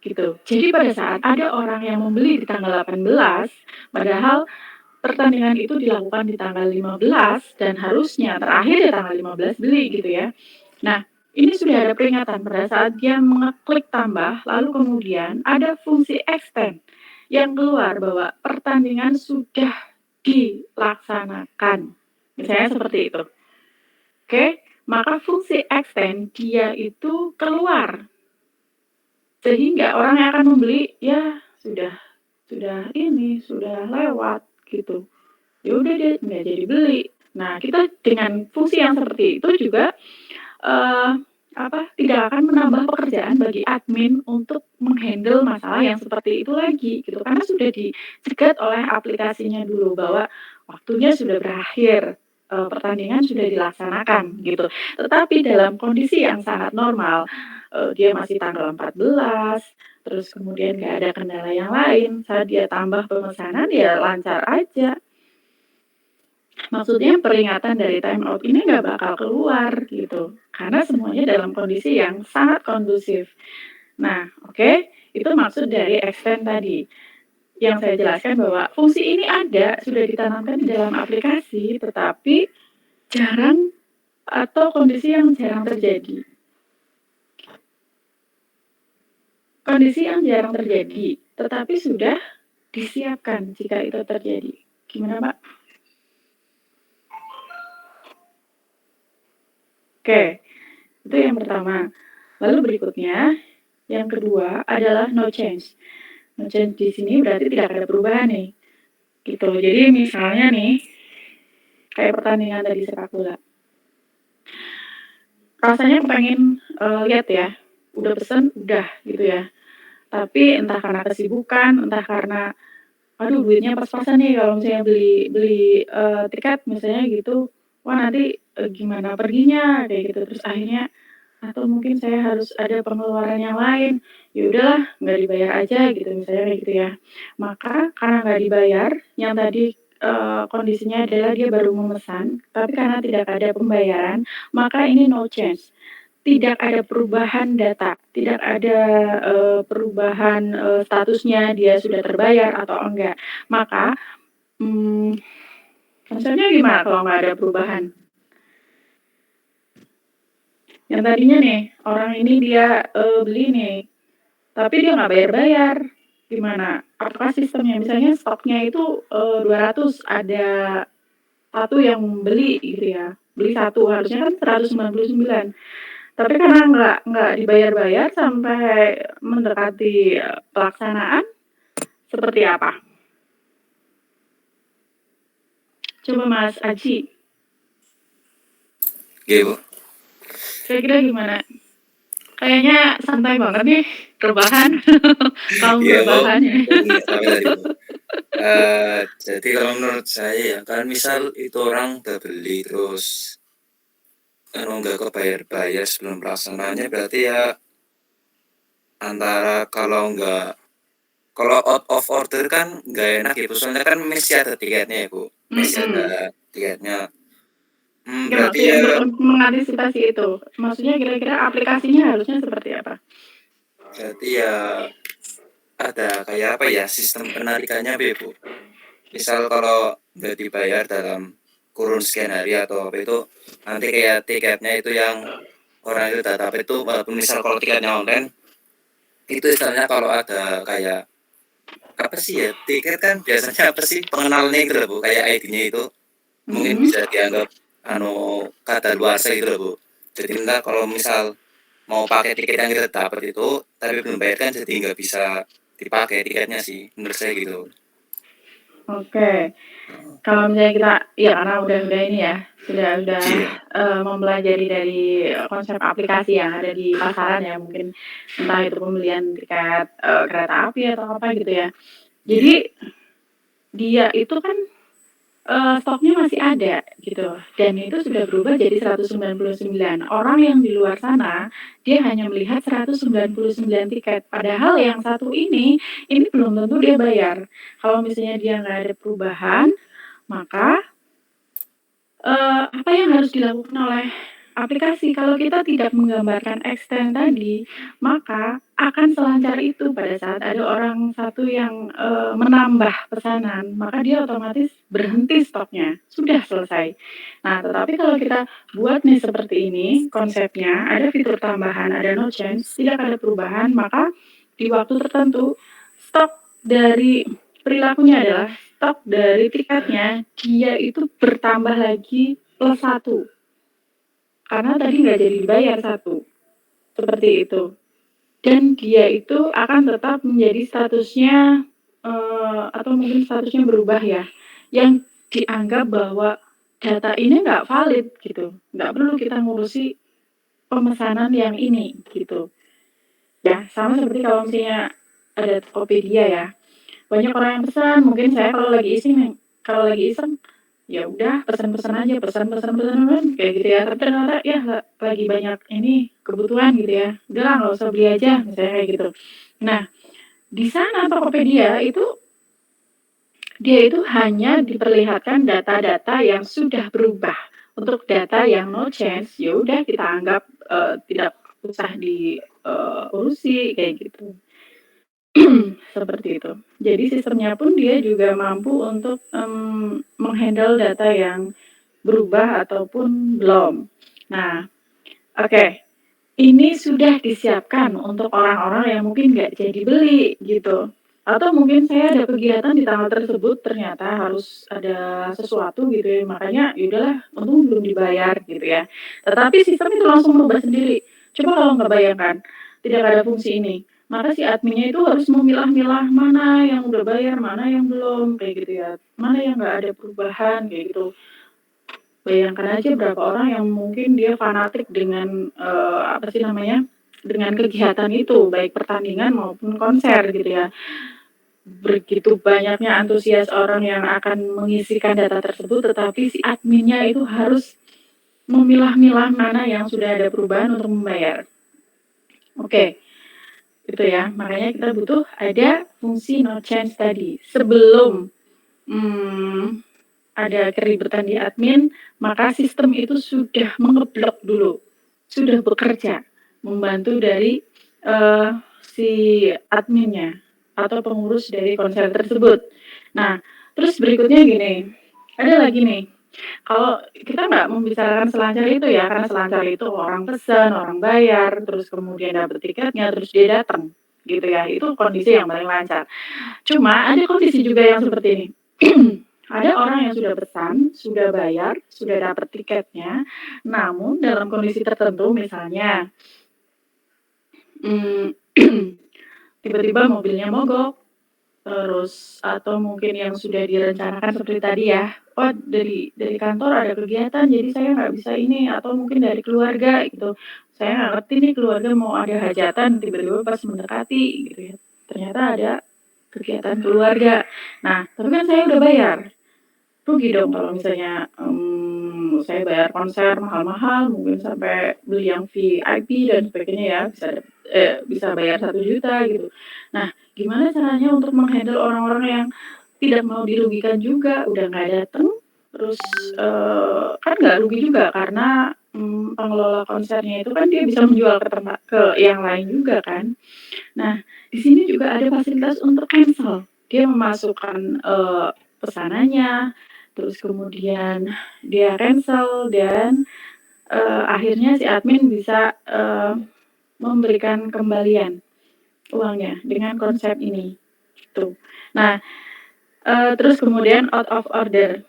gitu. Jadi pada saat ada orang yang membeli di tanggal 18, padahal pertandingan itu dilakukan di tanggal 15 dan harusnya terakhir di tanggal 15 beli gitu ya. Nah, ini sudah ada peringatan pada saat dia mengeklik tambah, lalu kemudian ada fungsi extend yang keluar bahwa pertandingan sudah dilaksanakan. Misalnya seperti itu. Oke, maka fungsi extend dia itu keluar. Sehingga orang yang akan membeli ya sudah lewat gitu. Ya udah dia nggak jadi beli. Nah, kita dengan fungsi yang seperti itu juga tidak akan menambah pekerjaan bagi admin untuk menghandle masalah yang seperti itu lagi gitu. Karena sudah dicegat oleh aplikasinya dulu bahwa waktunya sudah berakhir, pertandingan sudah dilaksanakan gitu. Tetapi dalam kondisi yang sangat normal, dia masih tanggal 14, terus kemudian nggak ada kendala yang lain, saat dia tambah pemesanan ya lancar aja. Maksudnya peringatan dari time out ini nggak bakal keluar gitu, karena semuanya dalam kondisi yang sangat kondusif. Nah, oke, itu maksud dari extend tadi. Yang saya jelaskan bahwa fungsi ini ada, sudah ditanamkan di dalam aplikasi, tetapi jarang atau kondisi yang jarang terjadi. Kondisi yang jarang terjadi, tetapi sudah disiapkan jika itu terjadi. Gimana, Pak? Oke, itu yang pertama. Lalu berikutnya, yang kedua adalah no change. No change di sini berarti tidak ada perubahan nih. Gitu. Jadi misalnya nih, kayak pertandingan tadi sepak bola. Rasanya pengen lihat ya, udah pesen, udah gitu ya. Tapi entah karena kesibukan, entah karena aduh duitnya pas-pasan nih kalau misalnya beli tiket misalnya gitu, wah nanti gimana perginya kayak gitu, terus akhirnya atau mungkin saya harus ada pengeluaran yang lain, ya udahlah nggak dibayar aja gitu misalnya kayak gitu ya. Maka karena nggak dibayar, yang tadi kondisinya adalah dia baru memesan, tapi karena tidak ada pembayaran, maka ini no change. Tidak ada perubahan data, tidak ada perubahan statusnya dia sudah terbayar atau enggak. Maka konsepnya gimana kalau nggak ada perubahan? Yang tadinya nih, orang ini dia beli nih, tapi dia nggak bayar-bayar. Gimana? Apakah sistemnya misalnya stoknya itu 200, ada satu yang beli gitu ya, beli satu harusnya kan 199. Tapi karena nggak dibayar-bayar sampai mendekati pelaksanaan, seperti apa? Coba Mas Aji. Gitu. Kira-kira gimana? Kayaknya santai banget nih, rebahan. Kamu Iya, Bu. rebahan ya. Nggak tahu tadi, Bu. Jadi kalau menurut saya ya, kan misal itu orang udah beli terus nggak kebayar-bayar sebelum pelaksanaannya, berarti ya antara kalau out of order kan nggak enak gitu, soalnya kan masih ada tiketnya ya Bu, masih ada tiketnya. Nggak, Berarti maksudnya ya untuk mengantisipasi itu. Maksudnya kira-kira aplikasinya harusnya seperti apa? berarti ya ada kayak apa ya, sistem penarikannya apa ya, Bu? Misal kalau udah dibayar dalam kurun sekian hari atau apa itu, nanti kayak tiketnya itu yang orang itu udah dapat itu, walaupun misal kalau tiketnya online, itu istilahnya kalau ada kayak apa sih ya, tiket kan biasanya apa sih, pengenalnya itu loh, Bu, kayak ID-nya itu mungkin Mhm. bisa dianggap kadaluarsa gitu loh, Bu. Jadi entar kalau misal mau pakai tiket yang kita dapat itu tapi belum bayar kan jadi nggak bisa dipakai tiketnya sih, menurut saya gitu. Oke. Kalau misalnya kita ya karena udah ini ya, sudah Iya. mempelajari dari konsep aplikasi yang ada di pasaran ya, mungkin entah itu pembelian tiket, kereta api atau apa gitu ya. Iya. Jadi dia itu kan, stoknya masih ada gitu, dan itu sudah berubah jadi 199. Orang yang di luar sana, dia hanya melihat 199 tiket, padahal yang satu ini belum tentu dia bayar. Kalau misalnya dia nggak ada perubahan, maka apa yang harus dilakukan oleh aplikasi? Kalau kita tidak menggambarkan extend tadi, maka akan selancar itu pada saat ada orang satu yang, menambah pesanan, maka dia otomatis berhenti stoknya, sudah selesai. Nah, tetapi kalau kita buat nih seperti ini konsepnya, ada fitur tambahan, ada no change, tidak ada perubahan, maka di waktu tertentu stok dari perilakunya adalah stok dari tiketnya, dia itu bertambah lagi +1. Karena tadi nggak jadi dibayar 1, seperti itu. Dan dia itu akan tetap menjadi statusnya, atau mungkin statusnya berubah ya, yang dianggap bahwa data ini nggak valid gitu, nggak perlu kita ngurusi pemesanan yang ini, gitu. Ya, sama seperti kalau misalnya ada Tokopedia ya, banyak orang yang pesan, mungkin saya kalau lagi iseng, ya udah pesan-pesan aja, pesan, kayak gitu ya. Tapi ternyata ya lagi banyak ini kebutuhan gitu ya. Udahlah nggak usah beli aja, misalnya kayak gitu. Nah, di sana Tokopedia itu dia itu hanya diperlihatkan data-data yang sudah berubah. Untuk data yang no change, ya udah kita anggap tidak usah diurusi kayak gitu. Seperti itu. Jadi sistemnya pun dia juga mampu untuk, menghandle data yang berubah ataupun belum. Nah, oke, ini sudah disiapkan untuk orang-orang yang mungkin nggak jadi beli gitu, atau mungkin saya ada kegiatan di tanggal tersebut ternyata harus ada sesuatu gitu ya, makanya ya udahlah untung belum dibayar gitu ya. Tetapi sistem itu langsung berubah sendiri. Coba kalau nggak bayangkan, tidak ada fungsi ini, maka si adminnya itu harus memilah-milah mana yang udah bayar, mana yang belum, kayak gitu ya, mana yang nggak ada perubahan, kayak gitu. Bayangkan aja berapa orang yang mungkin dia fanatik dengan, apa sih namanya, dengan kegiatan itu, baik pertandingan maupun konser gitu ya. Begitu banyaknya antusias orang yang akan mengisikan data tersebut, tetapi si adminnya itu harus memilah-milah mana yang sudah ada perubahan untuk membayar. Oke, itu ya, makanya kita butuh ada fungsi no change tadi. Sebelum, ada keributan di admin, maka sistem itu sudah mengeblok dulu, sudah bekerja, membantu dari, si adminnya atau pengurus dari konser tersebut. Nah, terus berikutnya gini, ada lagi nih, kalau kita nggak membicarakan selancar itu ya, karena selancar itu orang pesan, orang bayar, terus kemudian dapet tiketnya, terus dia datang, gitu ya, itu kondisi yang paling lancar. Cuma ada kondisi juga yang seperti ini. Ada orang yang sudah pesan, sudah bayar, sudah dapat tiketnya, namun dalam kondisi tertentu misalnya, tiba-tiba mobilnya mogok, terus atau mungkin yang sudah direncanakan seperti tadi ya, "Oh dari kantor ada kegiatan jadi saya nggak bisa ini," atau mungkin dari keluarga gitu, "Saya nggak ngerti nih keluarga mau ada hajatan," tiba-tiba pas mendekati gitu ya, ternyata ada kegiatan keluarga. Nah, tapi kan saya udah bayar. Rugi dong kalau misalnya, saya bayar konser mahal-mahal, mungkin sampai beli yang VIP dan sebagainya ya, bisa bayar 1 juta gitu. Nah, gimana caranya untuk meng-handle orang-orang yang tidak mau dirugikan juga, udah nggak dateng, Terus, kan nggak rugi juga karena, pengelola konsernya itu kan dia bisa menjual ke yang lain juga kan. Nah, di sini juga ada fasilitas untuk cancel. Dia memasukkan, pesanannya, terus kemudian dia cancel dan, akhirnya si admin bisa, memberikan kembalian uangnya dengan konsep ini, gitu. Nah, terus kemudian out of order.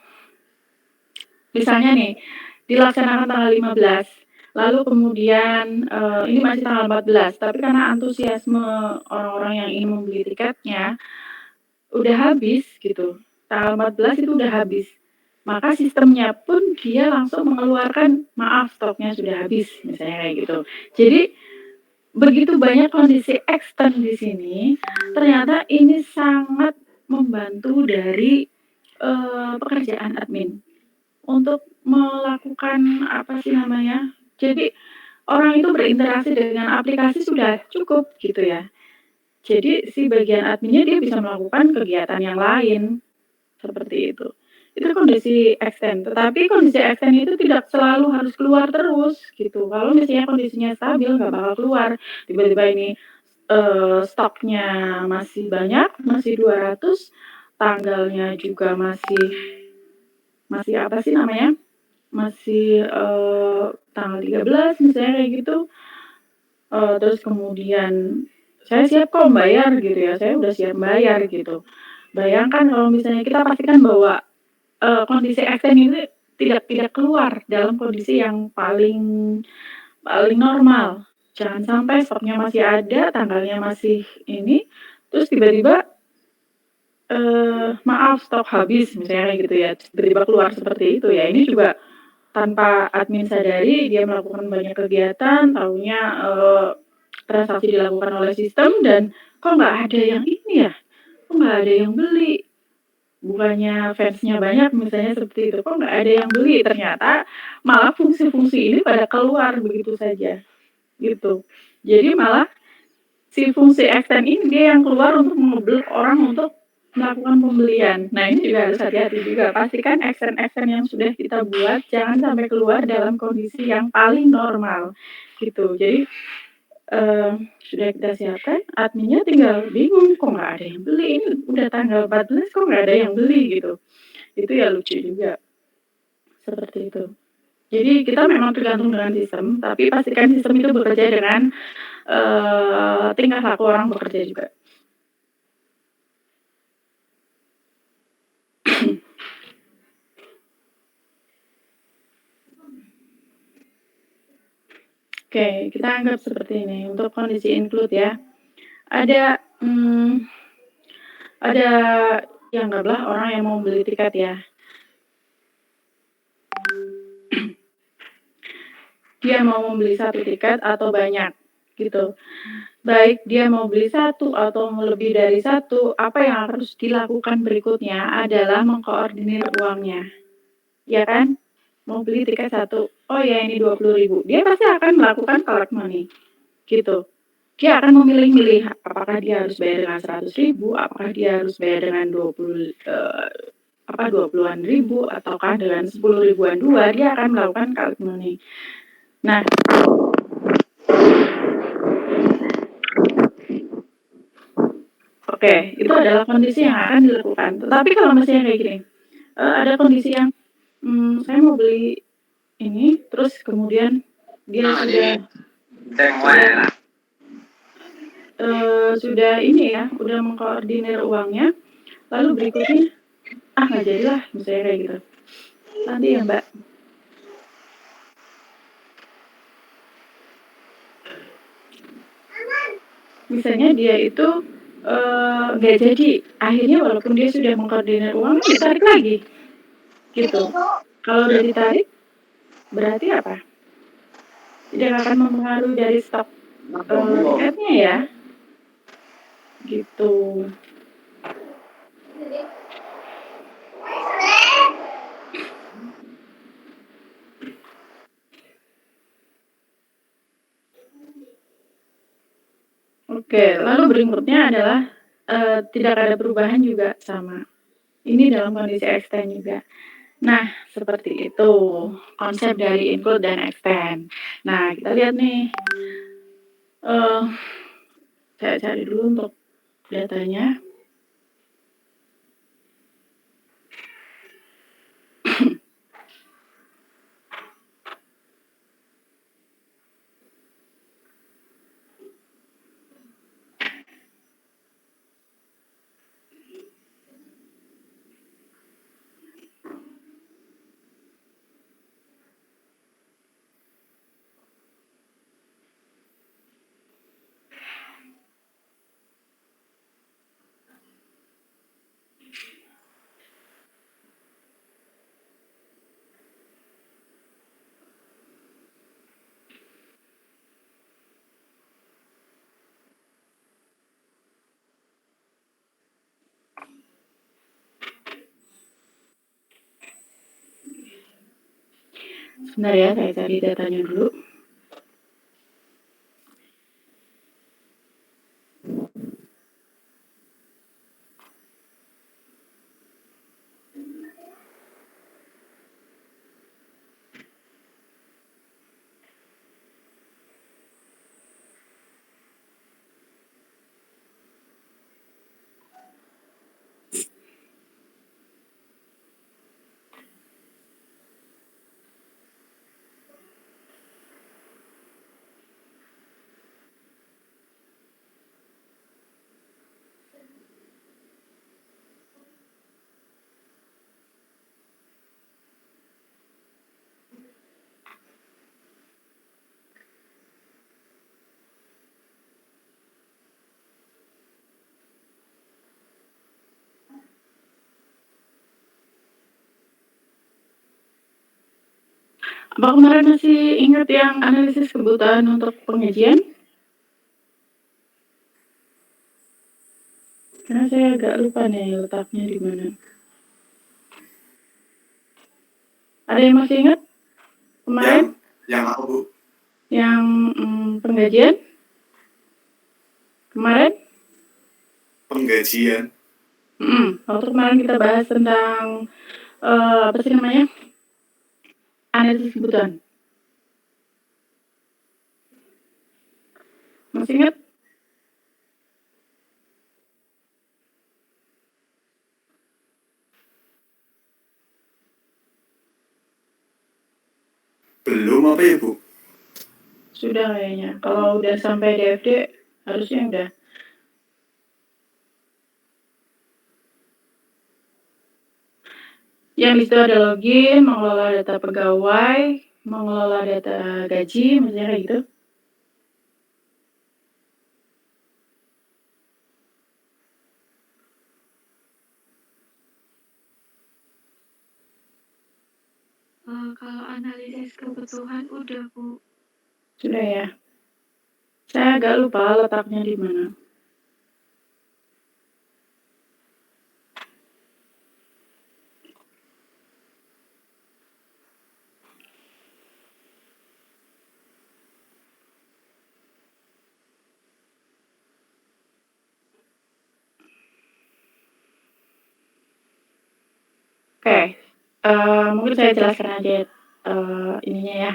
Misalnya nih, dilaksanakan tanggal 15, lalu kemudian, ini masih tanggal 14, tapi karena antusiasme orang-orang yang ingin membeli tiketnya udah habis gitu, tanggal 14 itu udah habis. Maka sistemnya pun dia langsung mengeluarkan, "Maaf stoknya sudah habis," misalnya kayak gitu. Jadi, begitu banyak kondisi extend di sini, ternyata ini sangat membantu dari, pekerjaan admin untuk melakukan apa sih namanya, jadi orang itu berinteraksi dengan aplikasi sudah cukup gitu ya. Jadi si bagian adminnya dia bisa melakukan kegiatan yang lain, seperti itu. Itu kondisi extend, tetapi kondisi extend itu tidak selalu harus keluar terus gitu. Kalau misalnya kondisinya stabil nggak bakal keluar, tiba-tiba ini, stoknya masih banyak, masih 200, tanggalnya juga masih apa sih namanya, masih, tanggal 13 misalnya kayak gitu, terus kemudian saya siap kok bayar gitu ya, saya udah siap bayar gitu. Bayangkan kalau misalnya kita pastikan bahwa, kondisi extend ini tidak keluar dalam kondisi yang paling paling normal. Jangan sampai stoknya masih ada, tanggalnya masih ini, terus tiba-tiba, maaf stok habis misalnya kayak gitu ya, tiba-tiba keluar seperti itu ya. Ini juga tanpa admin sadari dia melakukan banyak kegiatan, taunya, transaksi dilakukan oleh sistem dan kok nggak ada yang ini ya, kok nggak ada yang beli. Bukannya fansnya banyak misalnya seperti itu, kok nggak ada yang beli, ternyata malah fungsi-fungsi ini pada keluar begitu saja, gitu. Jadi malah si fungsi extend ini dia yang keluar untuk ngeblok orang untuk melakukan pembelian. Nah ini juga harus hati-hati juga, pastikan extend-extend yang sudah kita buat jangan sampai keluar dalam kondisi yang paling normal, gitu. Jadi, sudah kita siapkan, adminnya tinggal bingung, kok nggak ada yang beli, ini udah tanggal 14 kok nggak ada yang beli, gitu. Itu ya lucu juga, seperti itu. Jadi kita memang tergantung dengan sistem, tapi pastikan sistem itu bekerja dengan, tingkah laku orang bekerja juga. Oke, kita anggap seperti ini, untuk kondisi include ya. Ada, ada ya anggaplah orang yang mau beli tiket ya. Dia mau membeli 1 tiket atau banyak, gitu. Baik dia mau beli 1 atau lebih dari 1, apa yang harus dilakukan berikutnya adalah mengkoordinir uangnya, ya kan? Mau beli tiket 1, oh ya ini 20.000, dia pasti akan melakukan collect money, gitu. Dia akan memilih-milih apakah dia harus bayar dengan 100.000, apakah dia harus bayar dengan 20-an ribu ataukah dengan 10 ribuan dua, dia akan melakukan collect money. Nah, oke, itu adalah kondisi yang akan dilakukan. Tetapi kalau misalnya kayak gini, ada kondisi yang, saya mau beli ini, terus kemudian dia sudah ini ya, udah mengkoordinir uangnya, lalu berikutnya, nggak jadilah, misalnya kayak gitu. Nanti ya Mbak. Misalnya dia itu, nggak jadi, akhirnya walaupun dia sudah mengkoordinir uang, ditarik lagi, gitu. Kalau udah ditarik, berarti apa? Tidak akan mempengaruhi dari stok, tiketnya ya. Gitu. Oke, lalu berikutnya adalah, tidak ada perubahan juga sama. Ini dalam kondisi extend juga. Nah, seperti itu konsep dari include dan extend. Nah, kita lihat nih, saya cari dulu untuk datanya. Sebentar ya, saya cari datanya dulu. Apa kemarin masih ingat yang analisis kebutuhan untuk pengajian? Karena saya agak lupa nih letaknya di mana. Ada yang masih ingat kemarin? Yang apa, Bu? Yang penggajian? Kemarin? Penggajian. Waktu kemarin kita bahas tentang apa sih namanya? Analisis kebutuhan. Masih ingat? Belum apa ya, Bu? Sudah kayaknya. Kalau udah sampai DFD harusnya udah. Yang di situ ada login, mengelola data pegawai, mengelola data gaji, maksudnya kayak gitu. Kalau analisis kebutuhan udah, Bu. Sudah ya. Saya agak lupa letaknya di mana. Oke, mungkin saya jelaskan aja ininya ya.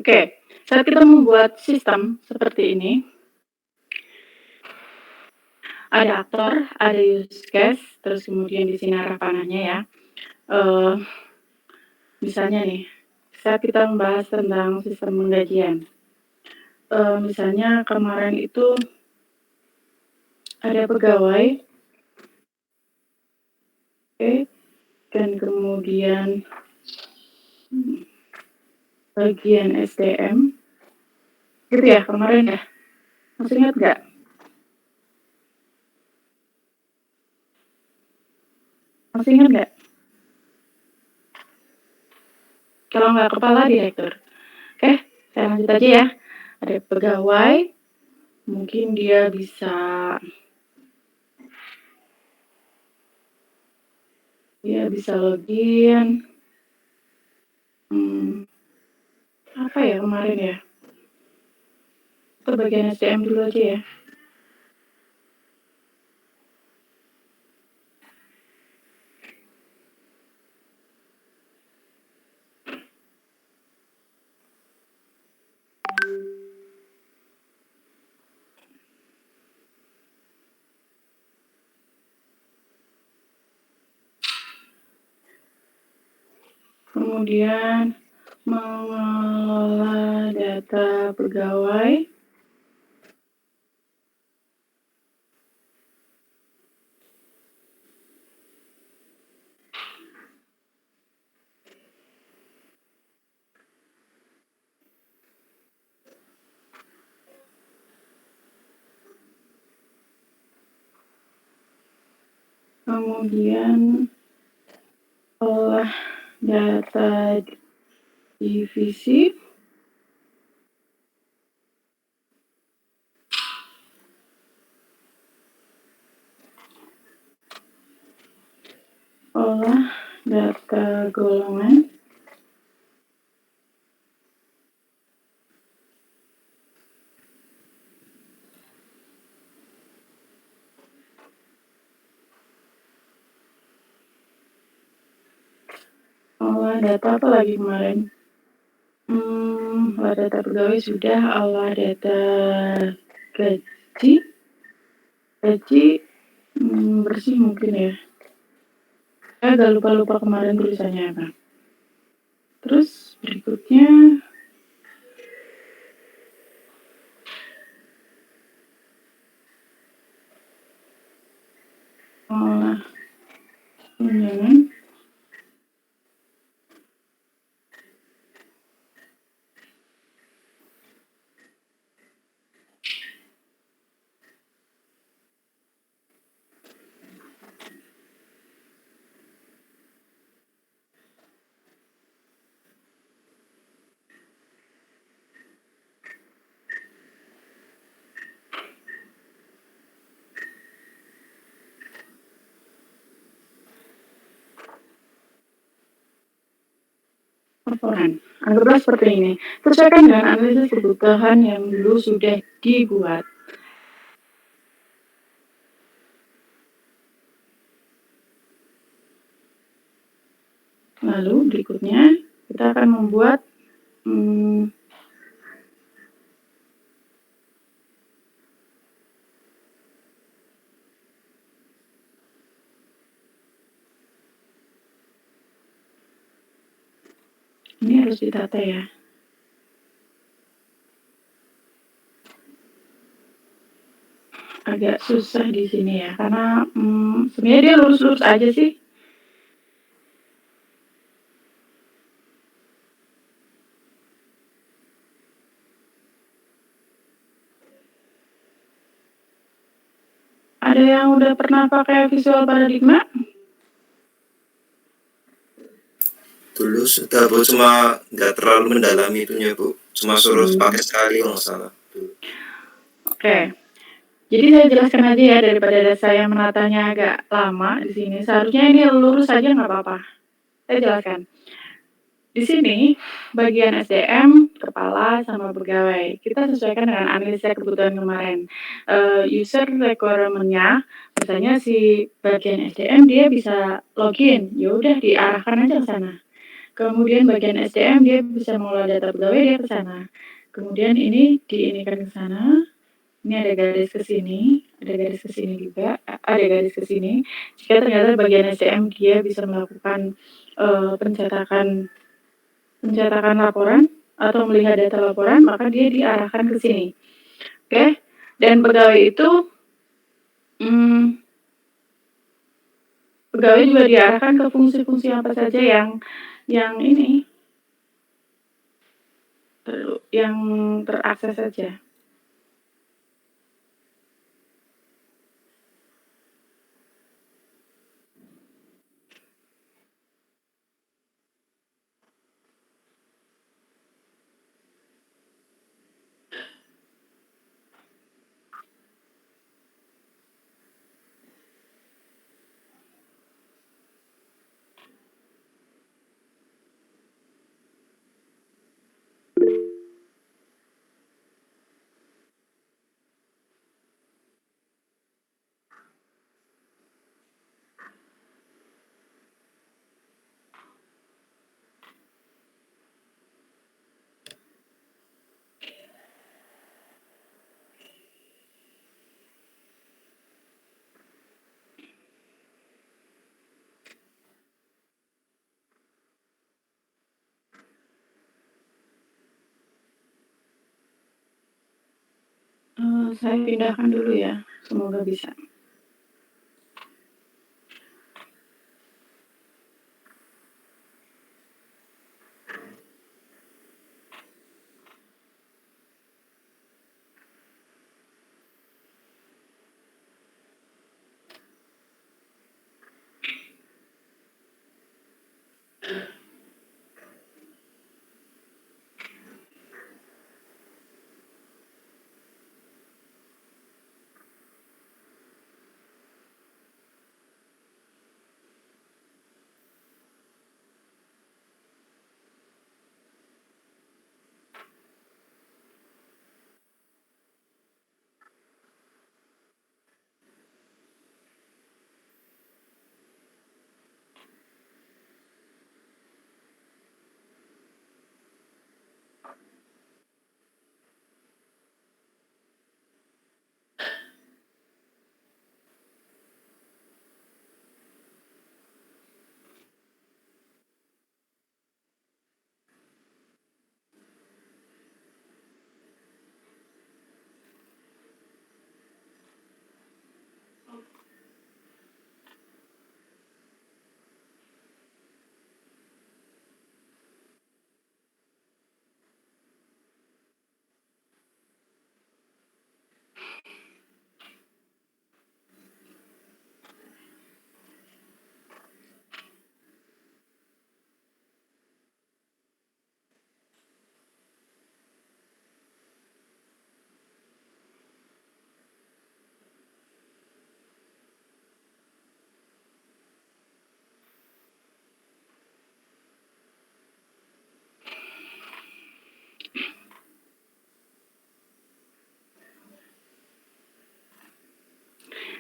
Oke, saat kita membuat sistem seperti ini, ada aktor, ada use case, terus kemudian di sini arah panahnya ya. Misalnya nih, saat kita membahas tentang sistem penggajian, misalnya kemarin itu ada pegawai, dan kemudian bagian SDM, gitu ya kemarin ya. Masih ingat nggak? Masih ingat nggak? Kalau nggak kepala direktur. Oke, Saya lanjut aja ya. Ada pegawai, mungkin dia bisa login. Apa ya kemarin ya? Ke bagian SDM dulu aja ya. Kemudian mengelola data pegawai. Kemudian olah data divisi. Olah data golongan. Olah data apa lagi kemarin? Olah data pegawai sudah, olah data gaji. Bersih mungkin ya. Saya agak lupa kemarin tulisannya apa. Terus berikutnya olah tunjangan. Laporan. Anggaplah seperti ini. Sesuaikan dengan analisis kebutuhan yang dulu sudah dibuat. Lalu berikutnya kita akan membuat ini harus ditata ya. Agak susah di sini ya, karena sebenarnya dia lurus-lurus aja sih. Ada yang udah pernah pakai Visual Paradigma? Dulu sudah Bu, cuma nggak terlalu mendalami itunya Bu, cuma suruh pakai sekali kalau nggak salah. Oke. Jadi saya jelaskan aja ya, daripada saya menatanya agak lama di sini. Seharusnya ini lurus saja nggak apa-apa. Saya jelaskan. Di sini bagian SDM, kepala sama pegawai. Kita sesuaikan dengan analisa kebutuhan kemarin. User requirement-nya, misalnya si bagian SDM dia bisa login, ya udah diarahkan aja ke sana. Kemudian bagian SDM dia bisa mengolah data pegawai, dia ke sana. Kemudian ini diinikan ke sana. Ini ada garis ke sini, ada garis ke sini juga, ada garis ke sini. Jika ternyata bagian SDM dia bisa melakukan pencetakan laporan atau melihat data laporan, maka dia diarahkan ke sini. Oke? Dan pegawai itu pegawai juga diarahkan ke fungsi-fungsi apa saja yang ini yang terakses saja. Saya pindahkan dulu ya, semoga bisa.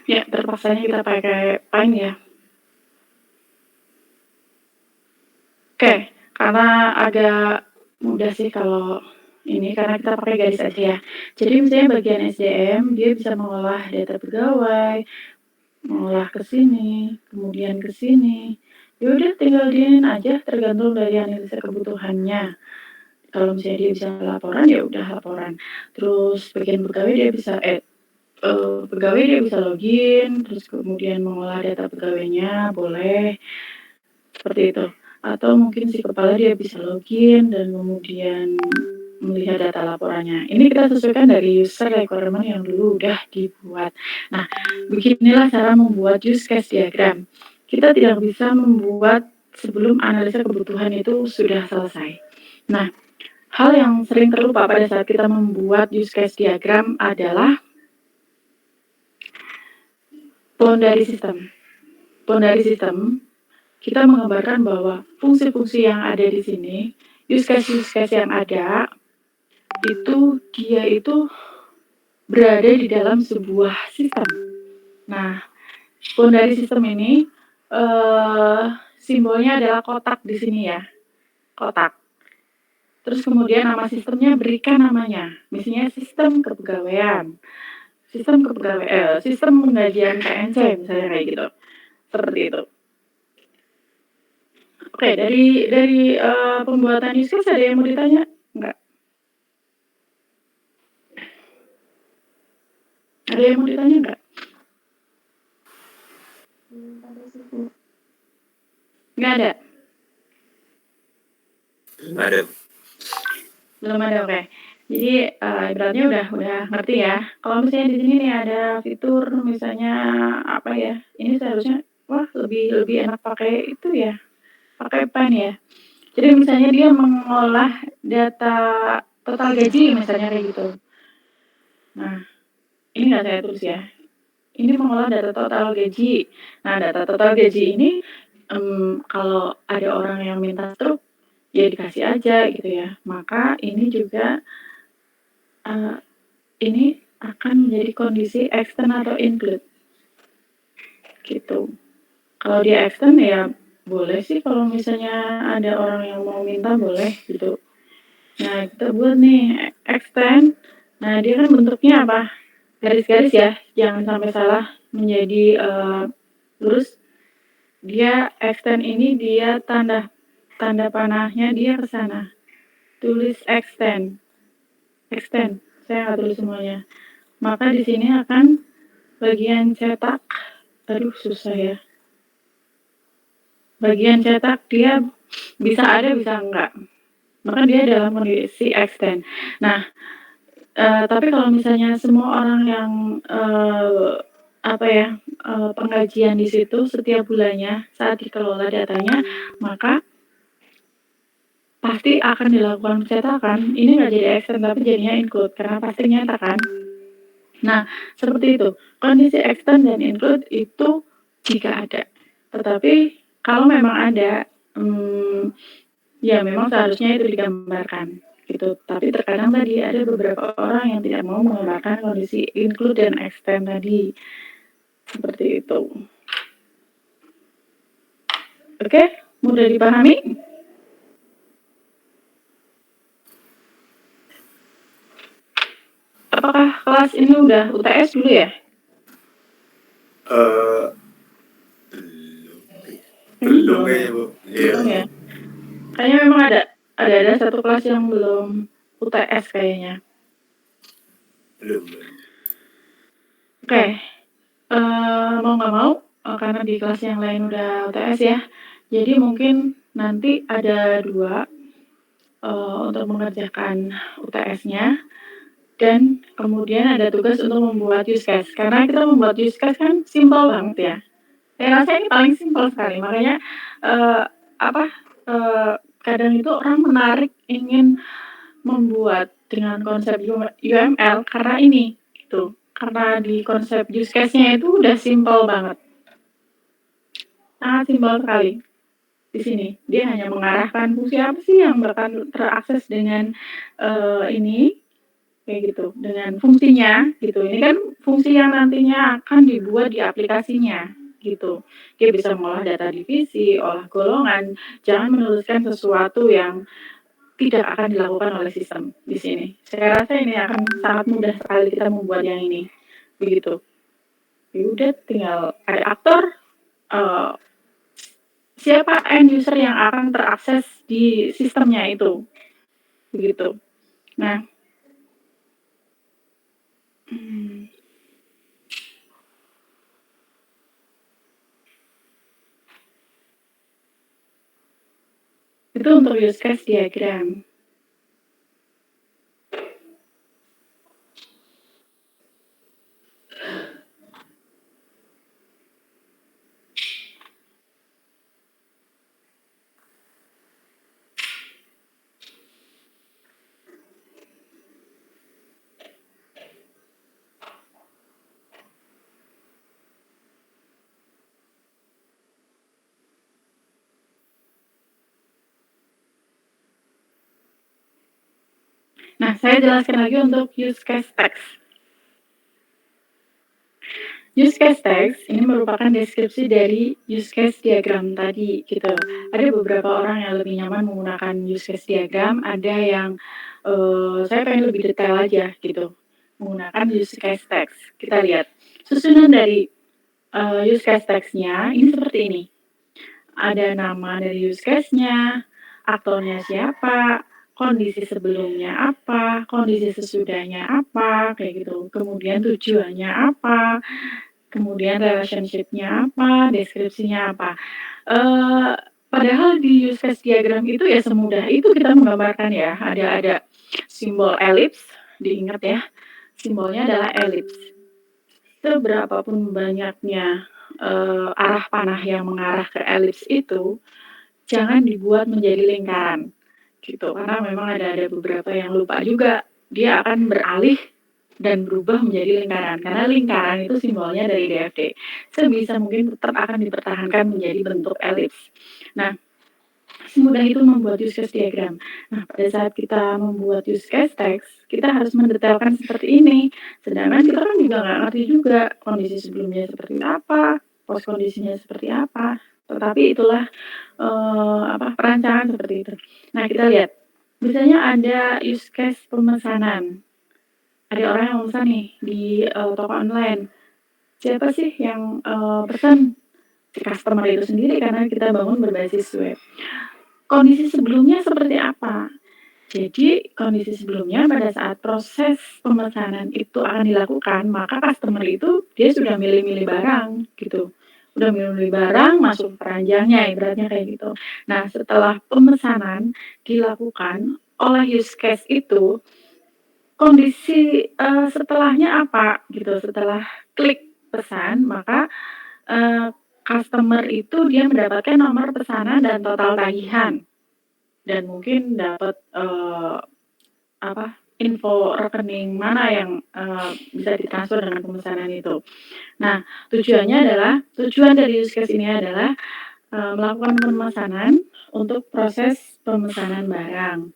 Ya, terpaksanya kita pakai Paint ya. Oke, karena agak mudah sih kalau ini karena kita pakai garis aja ya. Jadi misalnya bagian SDM dia bisa mengolah data pegawai, mengolah ke sini, kemudian ke sini. Ya udah tinggal diinin aja tergantung dari analisa kebutuhannya. Kalau misalnya dia bisa laporan ya udah laporan. Terus bagian pegawai dia bisa pegawai dia bisa login, terus kemudian mengolah data pegawainya boleh seperti itu. Atau mungkin si kepala dia bisa login dan kemudian melihat data laporannya. Ini kita sesuaikan dari user requirement yang dulu udah dibuat. Nah, beginilah cara membuat use case diagram. Kita tidak bisa membuat sebelum analisa kebutuhan itu sudah selesai. Nah, hal yang sering terlupa pada saat kita membuat use case diagram adalah boundary system. Boundary system kita menggambarkan bahwa fungsi-fungsi yang ada di sini, use case yang ada, itu dia itu berada di dalam sebuah sistem. Nah, boundary system ini simbolnya adalah kotak di sini ya, kotak. Terus kemudian nama sistemnya berikan namanya, misalnya sistem kepegawaian, sistem penggajian PNC misalnya kayak gitu, seperti itu. Oke, dari pembuatan use case ada yang mau ditanya? Enggak? Ada yang mau ditanya enggak? Ada sih, Bu. Enggak ada? Ada. Belum ada, oke. Jadi ibaratnya udah ngerti ya. Kalau misalnya di sini nih ada fitur misalnya apa ya? Ini seharusnya wah lebih enak pakai itu ya, pakai Paint ya. Jadi misalnya dia mengolah data total gaji misalnya kayak gitu. Nah, ini nggak saya tulis ya. Ini mengolah data total gaji. Nah, data total gaji ini kalau ada orang yang minta truk, ya dikasih aja gitu ya. Maka ini juga ini akan menjadi kondisi extend atau include gitu. Kalau dia extend ya boleh sih kalau misalnya ada orang yang mau minta boleh gitu. Nah kita buat nih extend. Nah dia kan bentuknya apa? Garis-garis ya, jangan sampai salah menjadi lurus. Dia extend ini dia tanda panahnya dia ke sana. Tulis extend. Saya nggak tulis semuanya. maka di sini akan bagian cetak, aduh susah ya. Bagian cetak dia bisa ada, bisa enggak. Maka dia dalam kondisi extend. Nah, tapi kalau misalnya semua orang yang penggajian di situ setiap bulannya saat dikelola datanya, maka pasti akan dilakukan pencetakan. Ini nggak jadi extend tapi jadinya include karena pasti nyata kan. Nah, seperti itu. Kondisi extend dan include itu jika ada. Tetapi kalau memang ada, ya memang seharusnya itu digambarkan gitu. Tapi terkadang tadi ada beberapa orang yang tidak mau menggambarkan kondisi include dan extend tadi. Seperti itu. Oke, mudah dipahami? Apakah kelas ini udah UTS dulu ya? Belum kayaknya, Bu. Belum ya? Kayaknya memang ada satu kelas yang belum UTS kayaknya. Belum. Oke. Mau nggak mau, karena di kelas yang lain udah UTS ya, jadi mungkin nanti ada 2 untuk mengerjakan UTS-nya, dan kemudian ada tugas untuk membuat use case. Karena kita membuat use case kan simpel banget ya. Saya rasa ini paling simpel sekali, makanya kadang itu orang menarik ingin membuat dengan konsep UML karena ini, gitu. Karena di konsep use case-nya itu udah simpel banget. Sangat simpel sekali. Di sini dia hanya mengarahkan fungsi apa sih yang bakal terakses dengan ini kayak gitu, dengan fungsinya gitu. Ini kan fungsi yang nantinya akan dibuat di aplikasinya gitu. Dia bisa mengolah data divisi, olah golongan, jangan menuliskan sesuatu yang tidak akan dilakukan oleh sistem di sini. Saya rasa ini akan sangat mudah sekali kita membuat yang ini. Begitu. Ya udah tinggal ada aktor, siapa end user yang akan terakses di sistemnya itu. Begitu. Nah, itu untuk use case diagram. Nah, saya jelaskan lagi untuk use case text. Use case text ini merupakan deskripsi dari use case diagram tadi gitu. Ada beberapa orang yang lebih nyaman menggunakan use case diagram, ada yang saya pengen lebih detail aja gitu menggunakan use case text. Kita lihat susunan dari use case text-nya ini seperti ini. Ada nama dari use case-nya, aktornya siapa, kondisi sebelumnya apa, kondisi sesudahnya apa, kayak gitu. Kemudian tujuannya apa, kemudian relationship-nya apa, deskripsinya apa. Padahal di use case diagram itu ya semudah itu kita menggambarkan ya. Ada simbol elips, diingat ya. Simbolnya adalah elips. Seberapapun banyaknya arah panah yang mengarah ke elips itu, jangan dibuat menjadi lingkaran gitu. Karena memang ada beberapa yang lupa juga, dia akan beralih dan berubah menjadi lingkaran. Karena lingkaran itu simbolnya dari DFD. Sebisa mungkin tetap akan dipertahankan menjadi bentuk elips. Nah, semudah itu membuat use case diagram. Nah, pada saat kita membuat use case text, kita harus mendetailkan seperti ini. Sedangkan kita kan juga nggak ngerti juga kondisi sebelumnya seperti apa, post kondisinya seperti apa. Tetapi itulah perancangan seperti itu. Nah, kita lihat. Misalnya ada use case pemesanan. Ada orang yang memesan nih di toko online. Siapa sih yang pesan? Si customer itu sendiri karena kita bangun berbasis web. Kondisi sebelumnya seperti apa? Jadi kondisi sebelumnya pada saat proses pemesanan itu akan dilakukan, maka customer itu dia sudah milih-milih barang gitu. Udah milih-milih barang, masuk keranjangnya, ibaratnya kayak gitu. Nah, setelah pemesanan dilakukan oleh use case itu, kondisi setelahnya apa gitu. Setelah klik pesan, maka customer itu dia mendapatkan nomor pesanan dan total tagihan. Dan mungkin dapat info rekening mana yang bisa ditransfer dengan pemesanan itu. Nah, tujuan dari use case ini adalah melakukan pemesanan untuk proses pemesanan barang.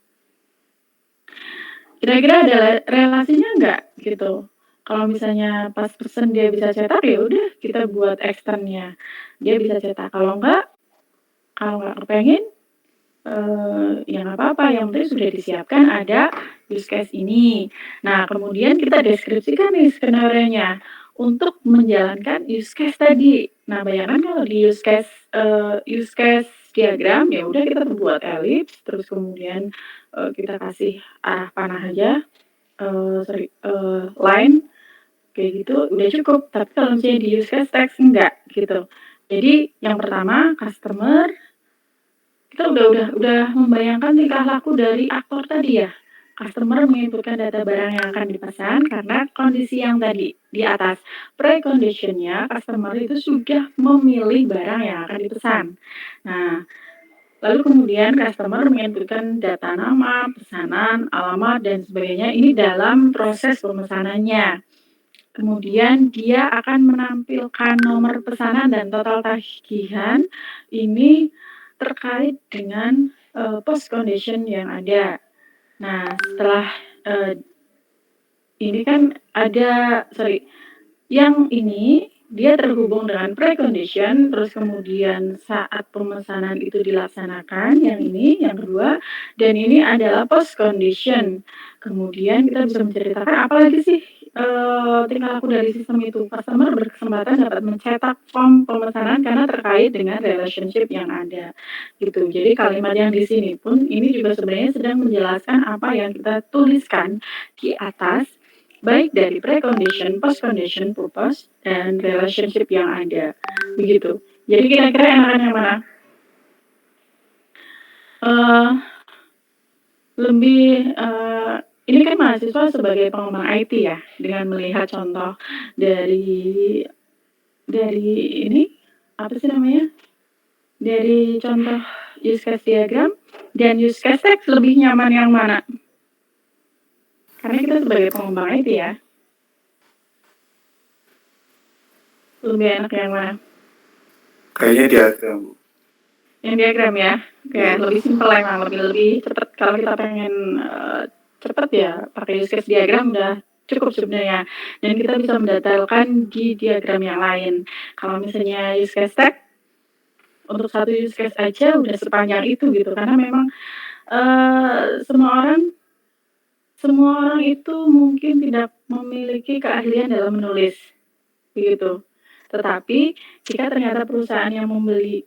Kira-kira ada relasinya nggak gitu? Kalau misalnya pas pesen dia bisa cetak, ya udah kita buat eksternnya. Dia bisa cetak. Kalau nggak kepengen, ya nggak apa-apa, yang penting sudah disiapkan ada use case ini. Nah, kemudian kita deskripsikan nih skenario-nya untuk menjalankan use case tadi. Nah, bayangkan kalau di use case diagram, ya udah kita buat elips, terus kemudian kita kasih arah panah aja, line, kayak gitu, udah cukup. Tapi kalau misalnya di use case text, enggak gitu. Jadi yang pertama, customer, kita udah membayangkan tingkah laku dari aktor tadi ya. Customer menginputkan data barang yang akan dipesan karena kondisi yang tadi di atas. Preconditionnya customer itu sudah memilih barang yang akan dipesan. Nah, lalu kemudian customer menginputkan data nama, pesanan, alamat, dan sebagainya. Ini dalam proses pemesanannya. Kemudian dia akan menampilkan nomor pesanan dan total tagihan ini terkait dengan post condition yang ada. Nah, setelah ini kan yang ini dia terhubung dengan precondition, terus kemudian saat pemesanan itu dilaksanakan, yang ini, yang kedua, dan ini adalah post condition. Kemudian kita bisa menceritakan apalagi sih tingkah laku dari sistem itu. Customer berkesempatan dapat mencetak form pemesanan karena terkait dengan relationship yang ada gitu. Jadi kalimat yang di sini pun ini juga sebenarnya sedang menjelaskan apa yang kita tuliskan di atas, baik dari precondition, post-condition, purpose, dan relationship yang ada. Begitu. Jadi kira-kira enakan yang mana? Ini kan mahasiswa sebagai pengembang IT ya, dengan melihat contoh dari ini, apa sih namanya? Dari contoh use case diagram dan use case text, lebih nyaman yang mana? Karena kita sebagai pengembang IT ya. Lebih enak yang mana? Kayaknya diagram, Bu. Yang diagram ya. Oke, lebih simpel emang, lebih cepat. Kalau kita pengen cepat ya pakai use case diagram udah cukup sebenarnya. Dan kita bisa mendetailkan di diagram yang lain. Kalau misalnya use case text, untuk satu use case aja udah sepanjang itu gitu. Karena memang semua orang itu mungkin tidak memiliki keahlian dalam menulis, begitu. Tetapi jika ternyata perusahaan yang membeli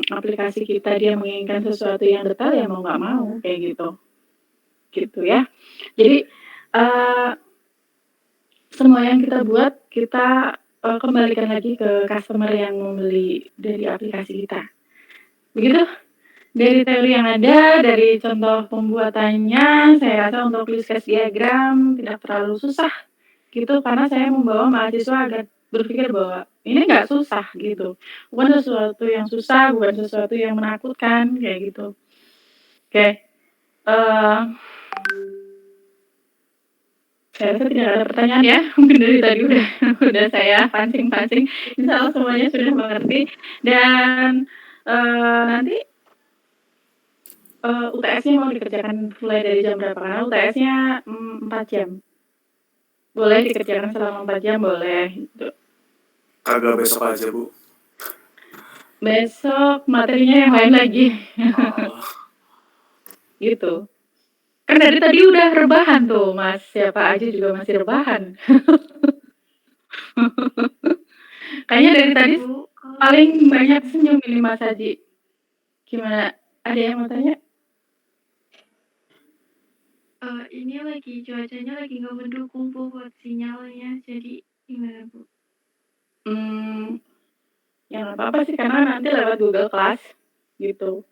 aplikasi kita dia menginginkan sesuatu yang detail, ya mau nggak mau kayak gitu ya. Jadi semua yang kita buat kita kembalikan lagi ke customer yang membeli dari aplikasi kita. Begitu. Dari teori yang ada, dari contoh pembuatannya, saya rasa untuk use case diagram tidak terlalu susah gitu, karena saya membawa mahasiswa agar berpikir bahwa ini nggak susah gitu, bukan sesuatu yang susah, bukan sesuatu yang menakutkan kayak gitu. Oke, saya rasa tidak ada pertanyaan ya, mungkin dari tadi udah saya pancing-pancing. Insya Allah semuanya sudah mengerti, dan nanti UTS-nya mau dikerjakan mulai dari jam berapa? Karena UTS-nya 4 jam. Boleh dikerjakan selama 4 jam, boleh gitu. Kagak besok aja, Bu. Besok materinya yang lain lagi. Gitu. Kan dari tadi udah rebahan tuh, Mas. Siapa aja juga masih rebahan. Kayaknya dari tadi paling banyak senyum ini Mas Haji. Gimana? Ada yang mau tanya? ini lagi cuacanya lagi nggak mendukung Bu buat sinyalnya, jadi gimana Bu? Ya nggak apa-apa sih karena nanti lewat Google Class gitu.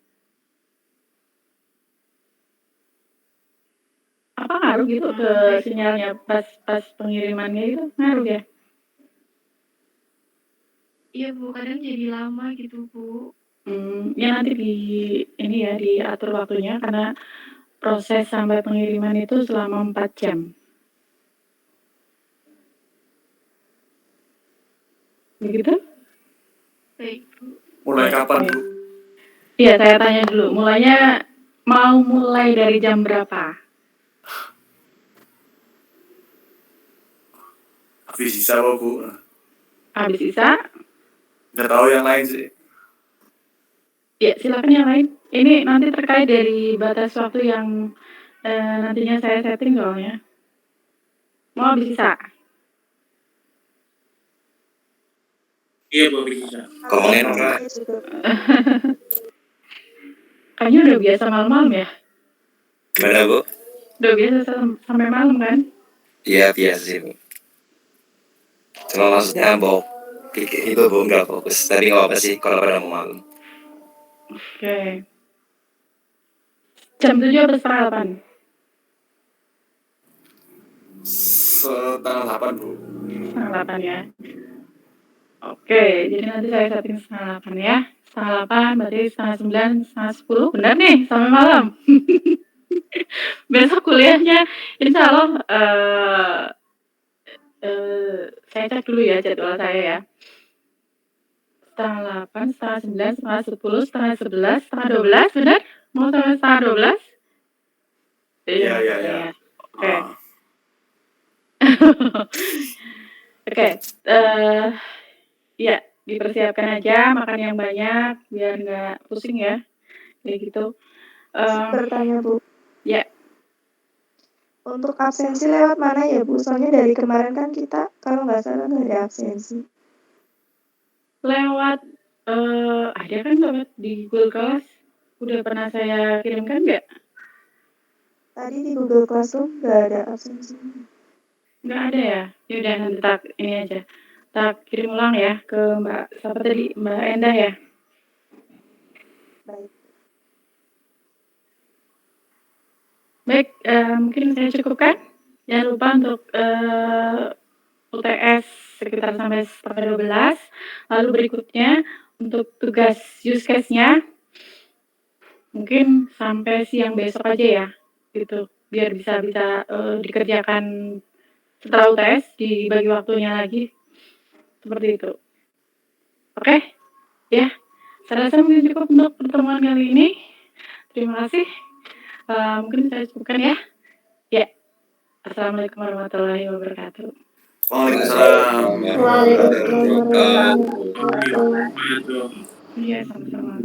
Apa ngaruh gitu ke Baik. sinyalnya pas pengirimannya itu ngaruh ya? Iya Bu, kadang jadi lama gitu Bu. Ya nanti diatur waktunya karena proses sampai pengiriman itu selama 4 jam. Begitu? Baik Bu. Mulai kapan, Bu? Iya, saya tanya dulu. Mau mulai dari jam berapa? Habis sisa apa, Bu? Habis isa? Nggak tahu yang lain sih. Ya, silakan yang lain. Ini nanti terkait dari batas waktu yang nantinya saya setting soalnya. Mau habis isa? Iya, Bu, habis sisa. Ngomongin apa? Kayaknya udah biasa malam-malam ya? Gimana, Bu? Udah biasa sampai malam kan? Iya, biasa sih, Bu. Cuma maksudnya itu Bu nggak fokus. Tapi nggak apa sih kalau pada mau malam. Oke. Jam 7 atau setengah 8? Setengah 8, Bu. Setengah 8 ya. Oke, jadi nanti saya setting setengah 8 ya. Setengah 8 berarti setengah 9, setengah 10. Benar nih, sampai malam. Besok kuliahnya insya Allah saya cek dulu ya jadwal saya ya. Setengah 8, setengah 9, setengah 10, setengah 11, setengah 12, benar? Mau sampai setengah 12? Iya. Oke. Oke, ya dipersiapkan aja, makan yang banyak biar nggak pusing ya, kayak gitu. Bertanya Bu, Ya, untuk absensi lewat mana ya Bu? Soalnya dari kemarin kan kita kalau nggak salah nggak ada absensi. lewat ada kan lewat di Google Class, udah pernah saya kirimkan nggak? Tadi di Google Classroom nggak ada absensi. Nggak ada ya? Yaudah nanti ini aja, tak kirim ulang ya ke Mbak, siapa tadi? Mbak Endah ya? Baik, mungkin saya cukupkan. Jangan lupa untuk UTS sekitar sampai setengah 12. Lalu berikutnya untuk tugas use case-nya mungkin sampai siang besok aja ya, gitu. Biar bisa dikerjakan setelah UTS, dibagi waktunya lagi. Seperti itu. Oke? Ya. Saya rasa mungkin cukup untuk pertemuan kali ini. Terima kasih. Mungkin saya cukupkan ya. Ya. Assalamualaikum warahmatullahi wabarakatuh. Waalaikumsalam. Waalaikumsalam warahmatullahi wabarakatuh. Iya, sama-sama.